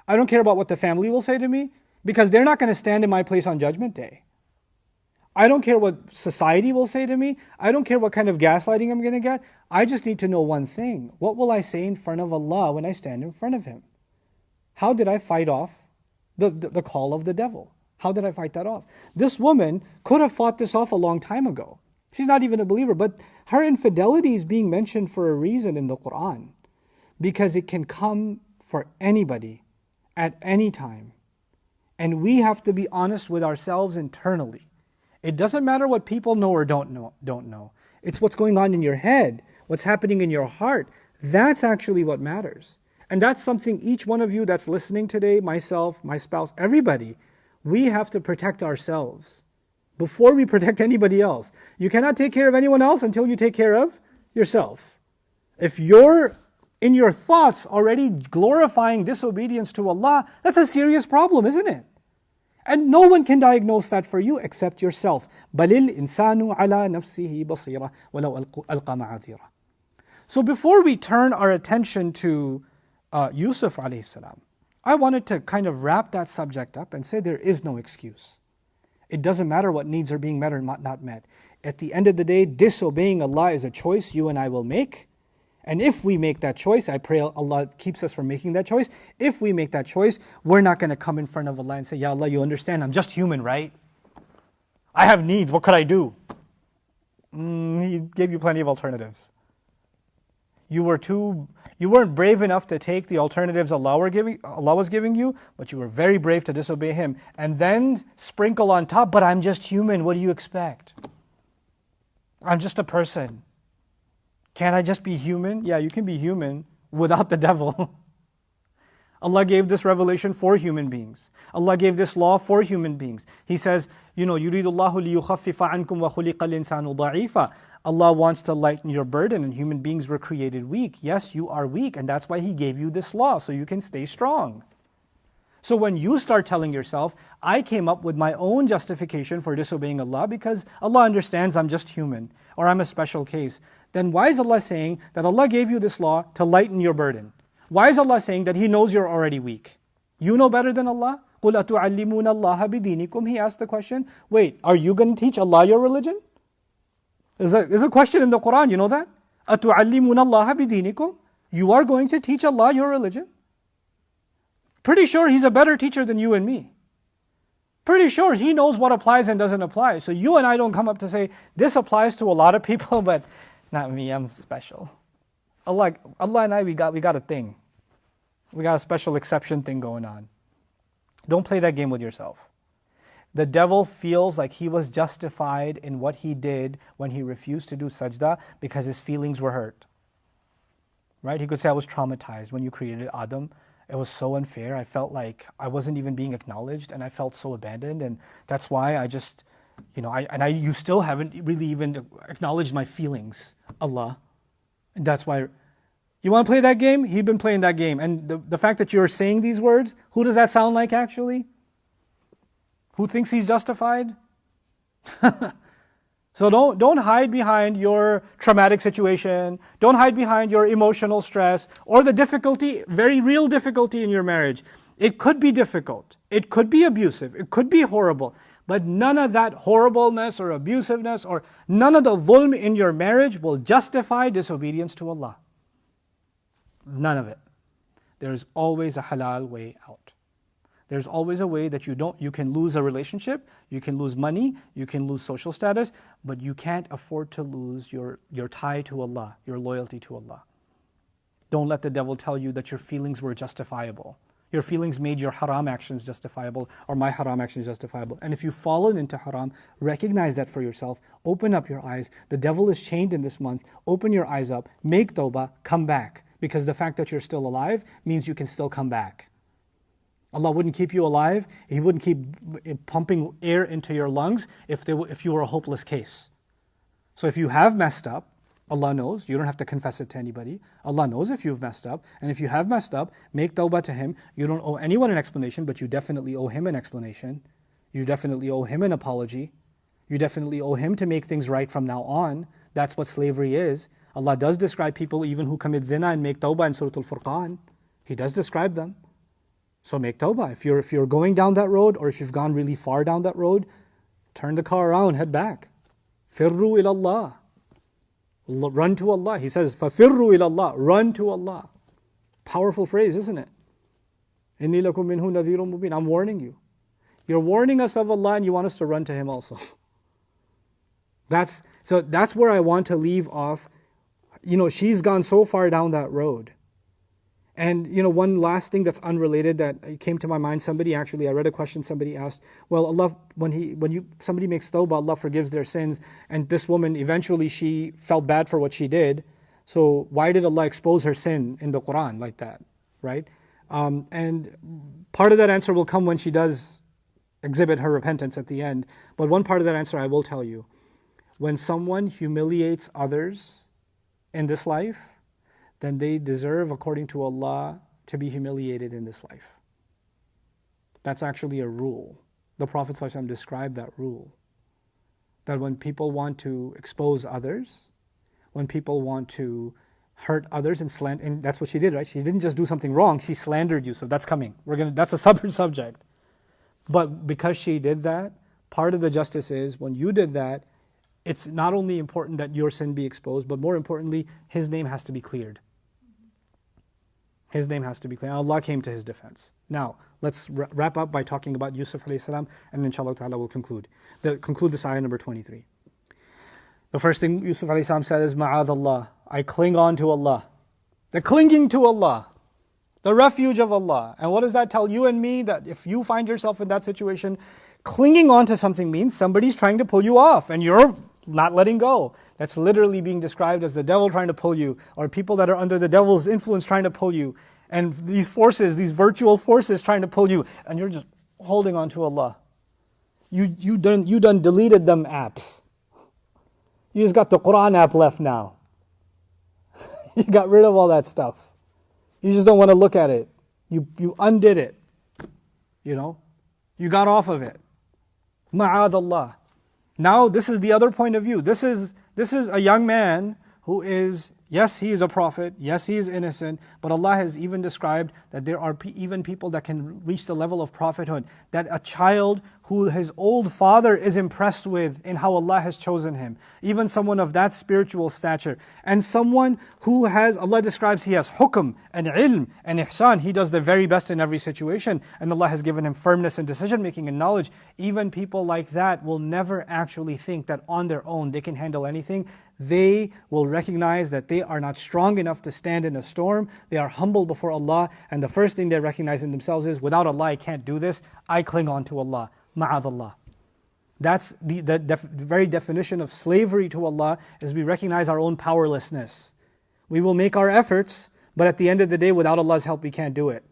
I don't care about what the family will say to me, because they're not going to stand in my place on Judgment Day. I don't care what society will say to me. I don't care what kind of gaslighting I'm going to get. I just need to know one thing. What will I say in front of Allah when I stand in front of Him? How did I fight off the call of the devil? How did I fight that off? This woman could have fought this off a long time ago. She's not even a believer, but her infidelity is being mentioned for a reason in the Quran, because it can come for anybody at any time. And we have to be honest with ourselves internally. It doesn't matter what people know or don't know. It's what's going on in your head, what's happening in your heart. That's actually what matters. And that's something each one of you that's listening today, myself, my spouse, everybody, we have to protect ourselves before we protect anybody else. You cannot take care of anyone else until you take care of yourself. If you're in your thoughts already glorifying disobedience to Allah, that's a serious problem, isn't it? And no one can diagnose that for you except yourself. بَلِ الْإِنسَانُ عَلَى نَفْسِهِ بَصِيرًا وَلَوْ أَلْقَى مَعَاذِيرًا. So before we turn our attention to Yusuf alayhi salam, I wanted to kind of wrap that subject up and say there is no excuse. It doesn't matter what needs are being met or not met. At the end of the day, disobeying Allah is a choice you and I will make. And if we make that choice, I pray Allah keeps us from making that choice. If we make that choice, we're not going to come in front of Allah and say, Ya Allah, you understand, I'm just human, right? I have needs, what could I do? He gave you plenty of alternatives. You weren't brave enough to take the alternatives Allah was giving you, but you were very brave to disobey Him. And then sprinkle on top, but I'm just human, what do you expect? I'm just a person. Can't I just be human? Yeah, you can be human without the devil. Allah gave this revelation for human beings. Allah gave this law for human beings. He says, يُرِيدُ اللَّهُ لِيُخَفِّفَ عَنْكُمْ وَخُلِقَ الْإِنسَانُ ضَعِيفًا. Allah wants to lighten your burden, and human beings were created weak. Yes, you are weak, and that's why He gave you this law, so you can stay strong. So when you start telling yourself, I came up with my own justification for disobeying Allah because Allah understands I'm just human, or I'm a special case, then why is Allah saying that Allah gave you this law to lighten your burden? Why is Allah saying that He knows you're already weak? You know better than Allah? قُلْ أَتُعَلِّمُونَ اللَّهَ بِدِينِكُمْ. He asked the question, wait, are you going to teach Allah your religion? There's a question in the Quran, you know that? أَتُعَلِّمُونَ اللَّهَ بِدِينِكُمْ. You are going to teach Allah your religion? Pretty sure He's a better teacher than you and me. Pretty sure He knows what applies and doesn't apply. So you and I don't come up to say, this applies to a lot of people, but not me, I'm special. Allah and I, we got a thing. We got a special exception thing going on. Don't play that game with yourself. The devil feels like he was justified in what he did when he refused to do sajda because his feelings were hurt. Right? He could say, I was traumatized when you created Adam. It was so unfair. I felt like I wasn't even being acknowledged, and I felt so abandoned, and that's why I just, you still haven't really even acknowledged my feelings, Allah. And that's why, you want to play that game? He'd been playing that game. And the fact that you're saying these words, who does that sound like actually? Who thinks he's justified? So don't hide behind your traumatic situation. Don't hide behind your emotional stress or the difficulty, very real difficulty in your marriage. It could be difficult. It could be abusive. It could be horrible. But none of that horribleness or abusiveness or none of the dhulm in your marriage will justify disobedience to Allah. None of it. There is always a halal way out. There's always a way that you can lose a relationship, you can lose money, you can lose social status, but you can't afford to lose your tie to Allah, your loyalty to Allah. Don't let the devil tell you that your feelings were justifiable. Your feelings made your haram actions justifiable, or my haram actions justifiable. And if you've fallen into haram, recognize that for yourself. Open up your eyes. The devil is chained in this month. Open your eyes up. Make tawbah. Come back. Because the fact that you're still alive means you can still come back. Allah wouldn't keep you alive. He wouldn't keep pumping air into your lungs if you were a hopeless case. So if you have messed up, Allah knows. You don't have to confess it to anybody. Allah knows if you've messed up. And if you have messed up, make tawbah to Him. You don't owe anyone an explanation, but you definitely owe Him an explanation. You definitely owe Him an apology. You definitely owe Him to make things right from now on. That's what slavery is. Allah does describe people even who commit zina and make tawbah in Surah Al-Furqan. He does describe them. So make tawbah. If you're going down that road, or if you've gone really far down that road, turn the car around, head back. Firru ilallah. Run to Allah. He says, فَفِرُّوا إِلَى اللَّهِ. Run to Allah. Powerful phrase, isn't it? إِنِّي لَكُمْ مِنْهُ نَذِيرٌ مُبِينٌ. I'm warning you. You're warning us of Allah and you want us to run to Him also. That's where I want to leave off. She's gone so far down that road. And one last thing that's unrelated that came to my mind, I read a question somebody asked, well, Allah, when somebody makes tawbah, Allah forgives their sins, and this woman, eventually she felt bad for what she did, so why did Allah expose her sin in the Quran like that, right? And part of that answer will come when she does exhibit her repentance at the end, but one part of that answer I will tell you. When someone humiliates others in this life, then they deserve, according to Allah, to be humiliated in this life. That's actually a rule. The Prophet ﷺ described that rule. That when people want to expose others, when people want to hurt others and slander, and that's what she did, right? She didn't just do something wrong, she slandered Yusuf. That's coming. That's a separate subject. But because she did that, part of the justice is when you did that, it's not only important that your sin be exposed, but more importantly, his name has to be cleared. His name has to be clear. Allah came to his defense. Now, let's wrap up by talking about Yusuf alayhi salam, and inshallah ta'ala we'll conclude. Conclude this ayah number 23. The first thing Yusuf alayhi salam said is, Ma'adh Allah, I cling on to Allah. The clinging to Allah, the refuge of Allah. And what does that tell you and me? That if you find yourself in that situation, clinging on to something means somebody's trying to pull you off, and you're not letting go. That's literally being described as the devil trying to pull you, or people that are under the devil's influence trying to pull you. And these forces, these virtual forces trying to pull you, and you're just holding on to Allah. You done deleted them apps. You just got the Quran app left now. You got rid of all that stuff. You just don't want to look at it. You undid it. You got off of it. Ma'adallah. Now this is the other point of view. This is a young man who is, yes, he is a prophet, yes, he is innocent, but Allah has even described that there are even people that can reach the level of prophethood, that a child who his old father is impressed with in how Allah has chosen him, even someone of that spiritual stature, and someone who has, Allah describes he has hukm and ilm and ihsan, he does the very best in every situation, and Allah has given him firmness and decision making and knowledge. Even people like that will never actually think that on their own they can handle anything. They will recognize that they are not strong enough to stand in a storm. They are humble before Allah, and the first thing they recognize in themselves is, without Allah I can't do this. I cling on to Allah. Ma'adallah. That's the very definition of slavery to Allah, is we recognize our own powerlessness. We will make our efforts, but at the end of the day, without Allah's help, we can't do it.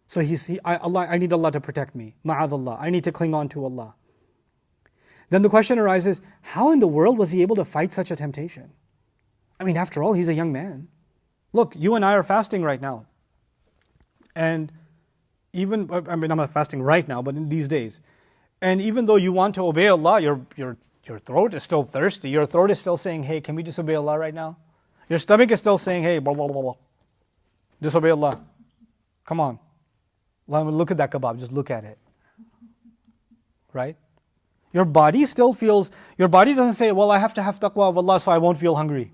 So I need Allah to protect me. Ma'adallah. I need to cling on to Allah. Then the question arises, how in the world was he able to fight such a temptation? I mean, after all, he's a young man. Look, you and I are fasting right now. And I'm not fasting right now, but in these days. And even though you want to obey Allah, your throat is still thirsty. Your throat is still saying, hey, can we disobey Allah right now? Your stomach is still saying, hey, blah, blah, blah, blah. Disobey Allah. Come on. Look at that kebab. Just look at it. Right? Your body still feels, your body doesn't say, well, I have to have taqwa of Allah so I won't feel hungry.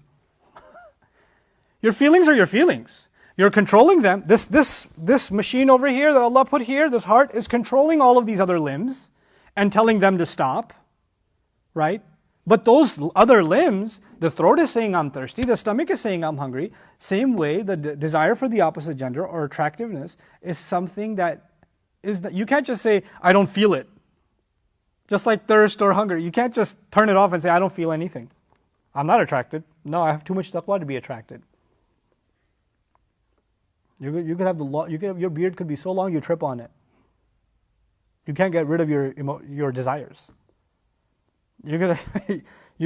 Your feelings are your feelings. You're controlling them. This machine over here that Allah put here, this heart, is controlling all of these other limbs and telling them to stop. Right? But those other limbs, the throat is saying I'm thirsty, the stomach is saying I'm hungry. Same way, the desire for the opposite gender or attractiveness is something that you can't just say, I don't feel it. Just like thirst or hunger. You can't just turn it off and say, I don't feel anything. I'm not attracted. No, I have too much taqwa to be attracted. You could have your beard could be so long you trip on it. You can't get rid of your desires. You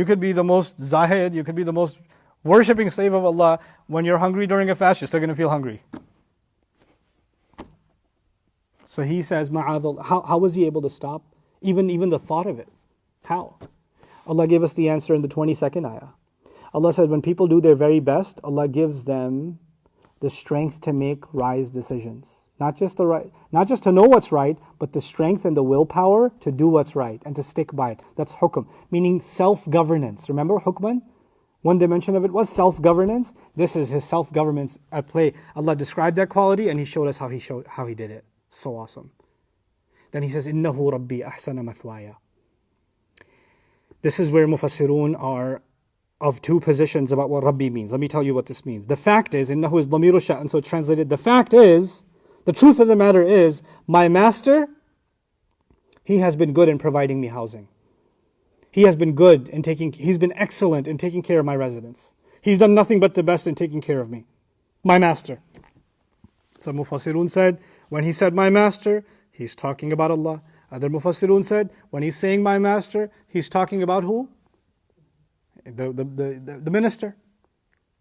could be the most zahid, you could be the most worshipping slave of Allah. When you're hungry during a fast, you're still going to feel hungry. So he says, Ma'adallah, how was he able to stop even the thought of it? How? Allah gave us the answer in the 22nd ayah. Allah said, when people do their very best, Allah gives them the strength to make wise decisions. Not just to know what's right, but the strength and the willpower to do what's right and to stick by it. That's hukm, meaning self-governance. Remember hukman? One dimension of it was self-governance. This is his self-governance at play. Allah described that quality and He showed us how He did it. So awesome. Then He says, "Innahu Rabbi ahsana mathwaya." This is where Mufassirun are of two positions about what Rabbi means. Let me tell you what this means. The fact is, innahu is dhamiru sha'an, so translated, the fact is, the truth of the matter is, my master, he has been good in providing me housing. He has been good in he's been excellent in taking care of my residents. He's done nothing but the best in taking care of me. My master. Some Mufassirun said, when he said my master, he's talking about Allah. Other Mufassirun said, when he's saying my master, he's talking about who? The minister.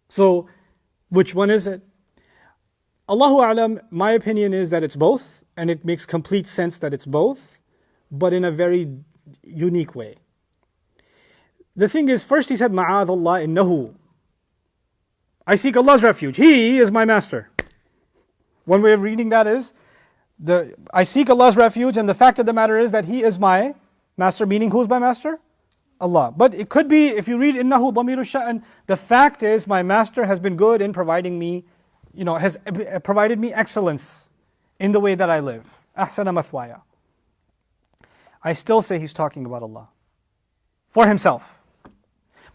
So, which one is it? Allahu A'lam, my opinion is that it's both, and it makes complete sense that it's both, but in a very unique way. The thing is, first he said, Ma'adallah innahu. I seek Allah's refuge. He is my master. One way of reading that is, I seek Allah's refuge, and the fact of the matter is that He is my master, meaning who's my master? Allah. But it could be, if you read innahu dhamiru sha'an, the fact is my master has been good in providing me, has provided me excellence in the way that I live. Ahsana mathwaya. I still say he's talking about Allah. For himself.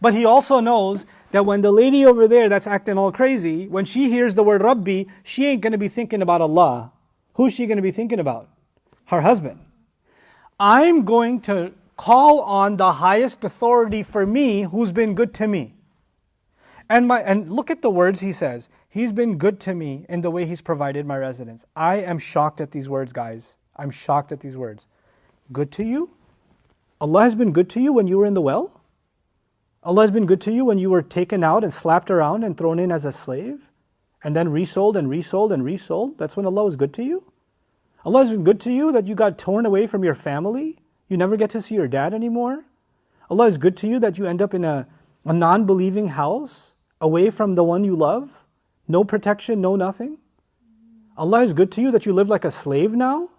But he also knows that when the lady over there that's acting all crazy, when she hears the word Rabbi, she ain't going to be thinking about Allah. Who's she going to be thinking about? Her husband. I'm going to call on the highest authority for me who's been good to me. And look at the words he says. He's been good to me in the way he's provided my residence. I am shocked at these words, guys. I'm shocked at these words. Good to you? Allah has been good to you when you were in the well? Allah has been good to you when you were taken out and slapped around and thrown in as a slave? And then resold and resold and resold? That's when Allah was good to you? Allah has been good to you that you got torn away from your family? You never get to see your dad anymore? Allah is good to you that you end up in a non-believing house, away from the one you love? No protection, no nothing? Allah is good to you that you live like a slave now?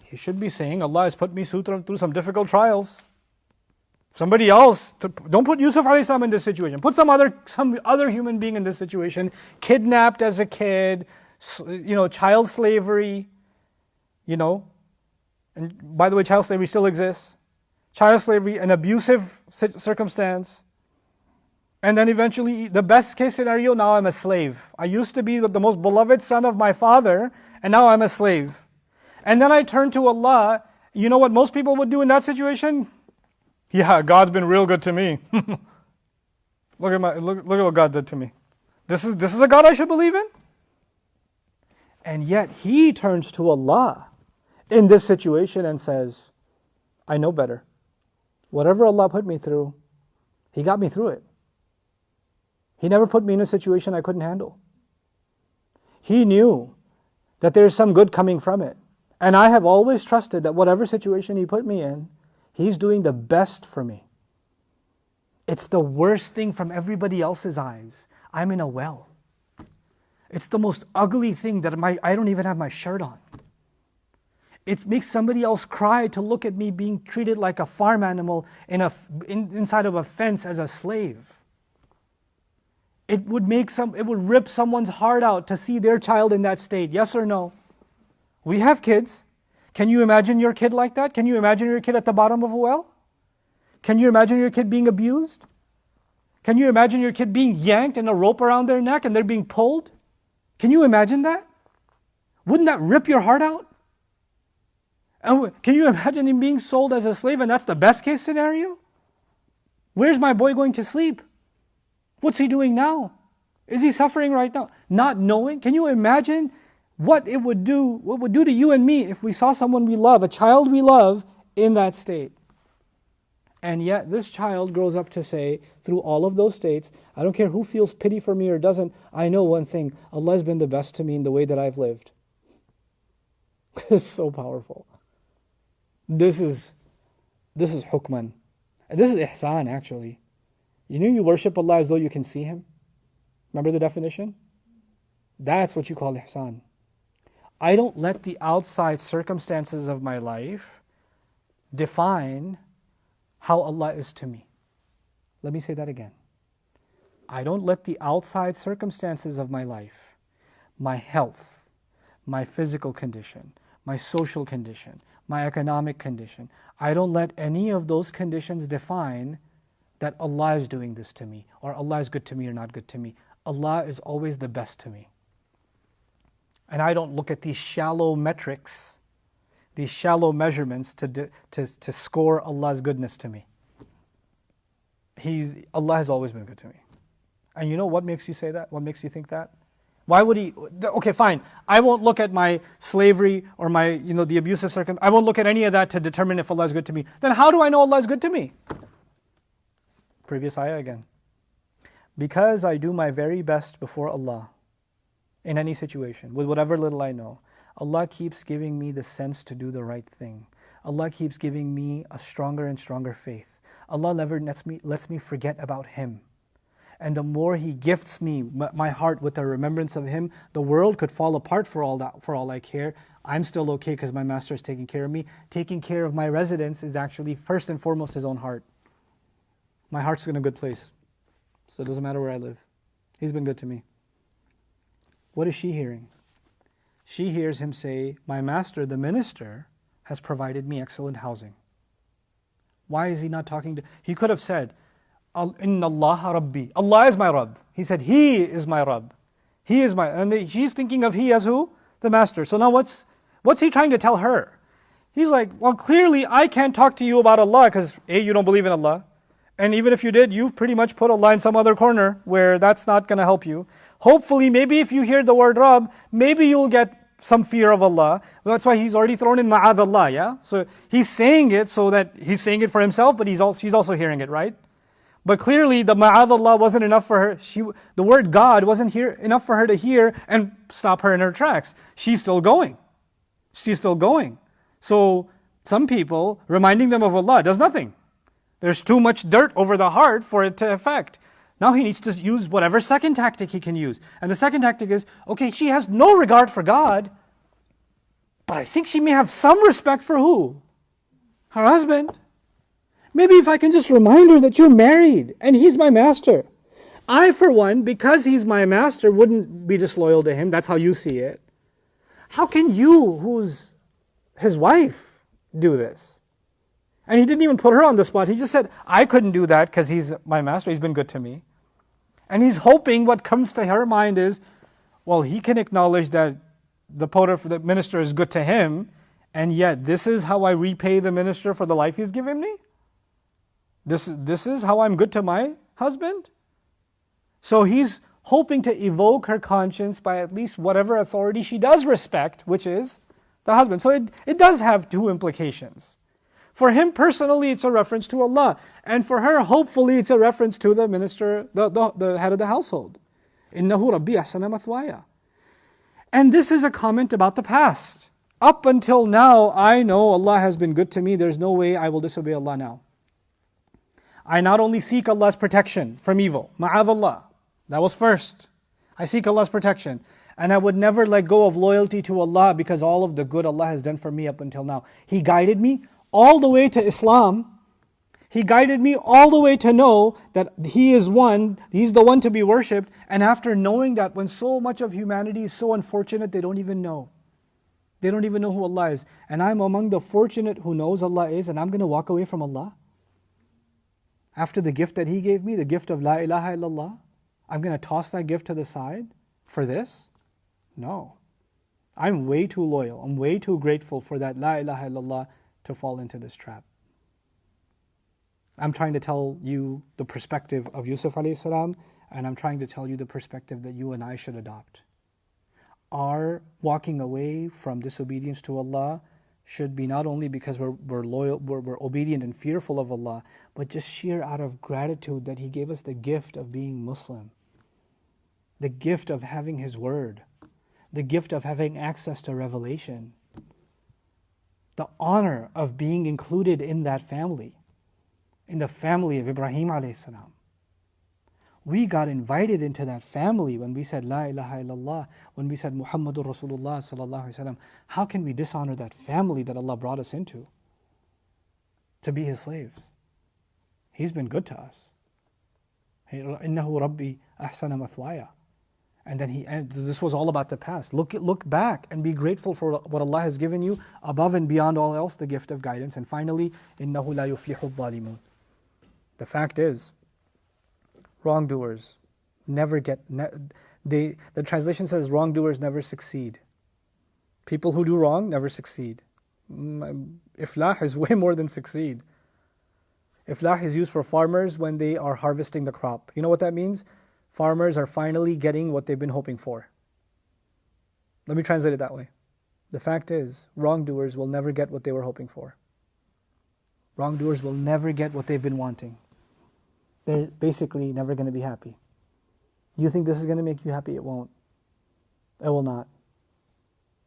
He should be saying, Allah has put me through some difficult trials. Somebody else, don't put Yusuf a.s. in this situation. Put some other human being in this situation, kidnapped as a kid, child slavery, And by the way, child slavery still exists. Child slavery, an abusive circumstance. And then eventually, the best case scenario, now I'm a slave. I used to be the most beloved son of my father, and now I'm a slave. And then I turn to Allah. You know what most people would do in that situation? Yeah, God's been real good to me. Look at what God did to me. This is a God I should believe in? And yet he turns to Allah in this situation and says, I know better. Whatever Allah put me through, He got me through it. He never put me in a situation I couldn't handle. He knew that there's some good coming from it. And I have always trusted that whatever situation He put me in, He's doing the best for me. It's the worst thing from everybody else's eyes. I'm in a well. It's the most ugly thing that I don't even have my shirt on. It makes somebody else cry to look at me being treated like a farm animal inside of a fence as a slave. It would rip someone's heart out to see their child in that state. Yes or no? We have kids. Can you imagine your kid like that? Can you imagine your kid at the bottom of a well? Can you imagine your kid being abused? Can you imagine your kid being yanked and a rope around their neck and they're being pulled? Can you imagine that? Wouldn't that rip your heart out? And can you imagine him being sold as a slave and that's the best case scenario? Where's my boy going to sleep? What's he doing now? Is he suffering right now? Not knowing? Can you imagine what it would do to you and me if we saw someone we love, a child we love, in that state? And yet this child grows up to say, through all of those states, I don't care who feels pity for me or doesn't, I know one thing, Allah has been the best to me in the way that I've lived. This is so powerful. This is hukman. And this is ihsan actually. You worship Allah as though you can see Him? Remember the definition? That's what you call ihsan. I don't let the outside circumstances of my life define how Allah is to me. Let me say that again. I don't let the outside circumstances of my life, my health, my physical condition, my social condition, my economic condition, I don't let any of those conditions define that Allah is doing this to me, or Allah is good to me or not good to me. Allah is always the best to me. And I don't look at these shallow metrics, these shallow measurements to score Allah's goodness to me. Allah has always been good to me. And you know what makes you say that? What makes you think that? Why would He? Okay, fine. I won't look at my slavery or my, the abusive circumstance. I won't look at any of that to determine if Allah is good to me. Then how do I know Allah is good to me? Previous ayah again. Because I do my very best before Allah in any situation, with whatever little I know, Allah keeps giving me the sense to do the right thing. Allah keeps giving me a stronger and stronger faith. Allah never lets me forget about Him. And the more He gifts me, my heart, with the remembrance of Him, the world could fall apart for all I care. I'm still okay because my Master is taking care of me. Taking care of my residence is actually first and foremost His own heart. My heart's in a good place. So it doesn't matter where I live. He's been good to me. What is she hearing? She hears him say, my Master, the minister, has provided me excellent housing. Why is he not talking to... He could have said, Inna Allah Rabbi. Allah is my Rabb. He said, He is my Rabb. He is my... And she's thinking of He as who? The Master. So now what's he trying to tell her? He's like, well, clearly I can't talk to you about Allah because A, you don't believe in Allah. And even if you did, you've pretty much put Allah in some other corner where that's not going to help you. Hopefully, maybe if you hear the word Rabb, maybe you'll get some fear of Allah. That's why he's already thrown in Ma'ad Allah, yeah? So he's saying it so that he's saying it for himself, but she's also hearing it, right? But clearly the Ma'ad Allah wasn't enough for her. The word God wasn't enough for her to hear and stop her in her tracks. She's still going. She's still going. So some people, reminding them of Allah does nothing. There's too much dirt over the heart for it to affect. Now he needs to use whatever second tactic he can use. And the second tactic is, okay, she has no regard for God, but I think she may have some respect for who? Her husband. Maybe if I can just remind her that you're married and he's my master. I, for one, because he's my master, wouldn't be disloyal to him. That's how you see it. How can you, who's his wife, do this? And he didn't even put her on the spot. He just said, I couldn't do that because he's my master. He's been good to me. And he's hoping what comes to her mind is, well, he can acknowledge that the minister is good to him, and yet this is how I repay the minister for the life he's given me? This is how I'm good to my husband? So he's hoping to evoke her conscience by at least whatever authority she does respect, which is the husband. So it does have two implications. For him personally, it's a reference to Allah. And for her, hopefully, it's a reference to the minister, the head of the household. إِنَّهُ رَبِّي أَحْسَنَ مَثْوَايَ. And this is a comment about the past. Up until now, I know Allah has been good to me. There's no way I will disobey Allah now. I not only seek Allah's protection from evil, ma'adh Allah. That was first. I seek Allah's protection. And I would never let go of loyalty to Allah because all of the good Allah has done for me up until now. He guided me all the way to Islam. He guided me all the way to know that He is one, He's the one to be worshipped. And after knowing that, when so much of humanity is so unfortunate, they don't even know. They don't even know who Allah is. And I'm among the fortunate who knows Allah is, and I'm going to walk away from Allah. After the gift that He gave me, the gift of La ilaha illallah, I'm going to toss that gift to the side for this? No. I'm way too loyal. I'm way too grateful for that La ilaha illallah to fall into this trap. I'm trying to tell you the perspective of Yusuf alayhi salam, and I'm trying to tell you the perspective that you and I should adopt. Our walking away from disobedience to Allah should be not only because we're loyal, we're obedient and fearful of Allah, but just sheer out of gratitude that He gave us the gift of being Muslim, the gift of having His word, the gift of having access to revelation, the honor of being included in that family, in the family of Ibrahim alayhi salam. We got invited into that family when we said La ilaha illallah, when we said Muhammadur Rasulullah sallallahu alaihi wasallam. How can we dishonor that family that Allah brought us into to be His slaves? He's been good to us. Innahu Rabbi ahsana mathwaya. And then this was all about the past. Look back and be grateful for what Allah has given you above and beyond all else, the gift of guidance. And finally, innahu la yuflihu dhalimun. The fact is, wrongdoers never the translation says wrongdoers never succeed. People who do wrong never succeed. Iflah is way more than succeed. Iflah is used for farmers when they are harvesting the crop. You know what that means? Farmers are finally getting what they've been hoping for. Let me translate it that way. The fact is, wrongdoers will never get what they were hoping for. Wrongdoers will never get what they've been wanting. They're basically never going to be happy. You think this is going to make you happy? It won't. It will not.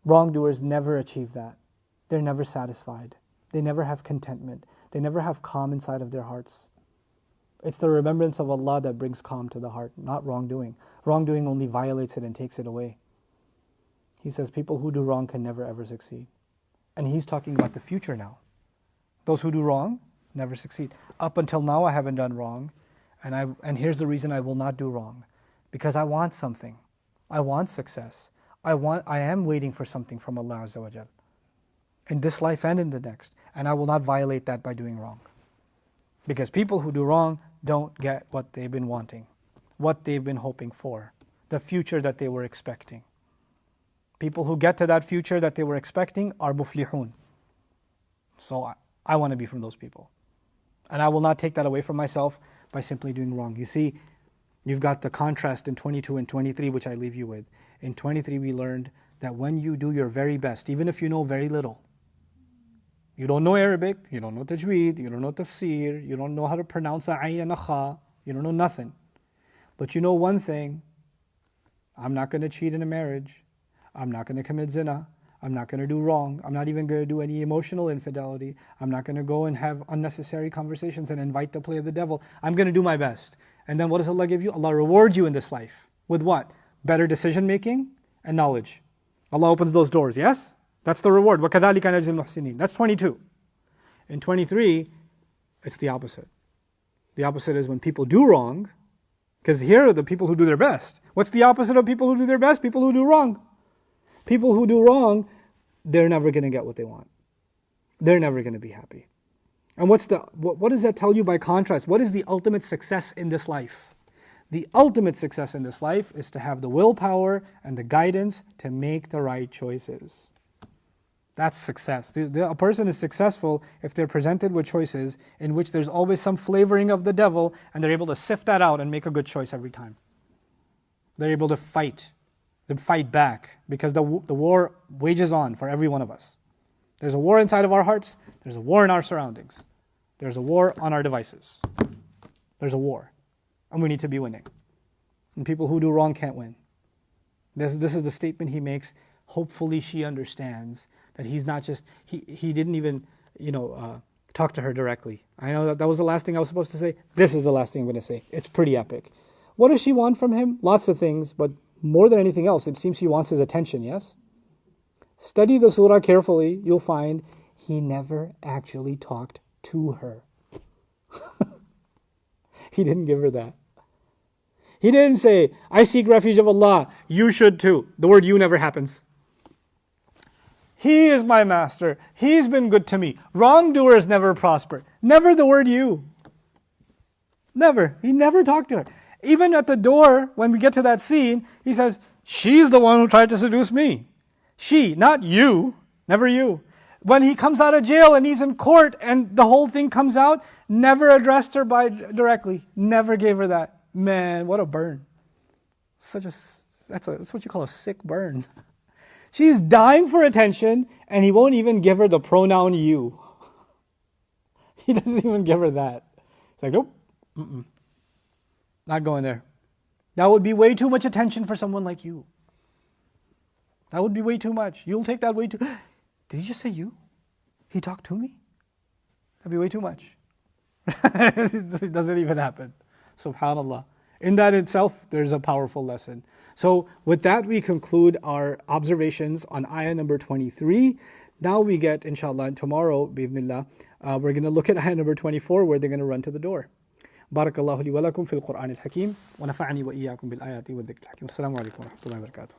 Wrongdoers never achieve that. They're never satisfied. They never have contentment. They never have calm inside of their hearts. It's the remembrance of Allah that brings calm to the heart, not wrongdoing. Wrongdoing only violates it and takes it away. He says people who do wrong can never ever succeed. And He's talking about the future now. Those who do wrong never succeed. Up until now I haven't done wrong. And here's the reason I will not do wrong. Because I want something. I want success. I am waiting for something from Allah Azza wa Jal. In this life and in the next. And I will not violate that by doing wrong. Because people who do wrong don't get what they've been wanting. What they've been hoping for. The future that they were expecting. People who get to that future that they were expecting are muflihun. So I want to be from those people. And I will not take that away from myself by simply doing wrong. You see, you've got the contrast in 22 and 23, which I leave you with. In 23, we learned that when you do your very best, even if you know very little, you don't know Arabic, you don't know tajweed, you don't know tafsir, you don't know how to pronounce a ayn and a kha, you don't know nothing. But you know one thing, I'm not going to cheat in a marriage, I'm not going to commit zina, I'm not going to do wrong, I'm not even going to do any emotional infidelity, I'm not going to go and have unnecessary conversations and invite the play of the devil. I'm going to do my best. And then what does Allah give you? Allah rewards you in this life. With what? Better decision making and knowledge. Allah opens those doors, yes? That's the reward. وَكَذَلِكَ نَجْزِي الْمُحْسِنِينَ. That's 22. In 23, it's the opposite. The opposite is when people do wrong, because here are the people who do their best. What's the opposite of people who do their best? People who do wrong. People who do wrong, they're never going to get what they want. They're never going to be happy. And what does that tell you by contrast? What is the ultimate success in this life? The ultimate success in this life is to have the willpower and the guidance to make the right choices. That's success. A person is successful if they're presented with choices in which there's always some flavoring of the devil, and they're able to sift that out and make a good choice every time. They're able to fight back, because the war wages on for every one of us. There's a war inside of our hearts, there's a war in our surroundings, there's a war on our devices. There's a war, and we need to be winning. And people who do wrong can't win. This is the statement he makes. Hopefully she understands that he's not just, he didn't even, talk to her directly. I know that was the last thing I was supposed to say. This is the last thing I'm going to say. It's pretty epic. What does she want from him? Lots of things, but more than anything else, it seems she wants his attention, yes? Study the surah carefully, you'll find he never actually talked to her. He didn't give her that. He didn't say, I seek refuge of Allah, you should too. The word you never happens. He is my master. He's been good to me. Wrongdoers never prosper. Never the word you. Never. He never talked to her. Even at the door, when we get to that scene, he says, she's the one who tried to seduce me. She, not you. Never you. When he comes out of jail and he's in court and the whole thing comes out, never addressed her directly. Never gave her that. Man, what a burn. That's what you call a sick burn. She's dying for attention, and he won't even give her the pronoun you. He doesn't even give her that. He's like, nope, not going there. That would be way too much attention for someone like you. That would be way too much. You'll take that way too. Did he just say you? He talked to me? That'd be way too much. It doesn't even happen. SubhanAllah. In that itself, there's a powerful lesson. So with that, we conclude our observations on ayah number 23. Now we get, inshallah, tomorrow, bi'idhnillah, we're going to look at ayah number 24, where they're going to run to the door. Barakallahu li wa lakum fil Qur'an al-Hakim, wa nafa'ani wa iyyakum bil ayati wa dhikr al-Hakim. Assalamu alaikum wa rahmatullahi wa barakatuh.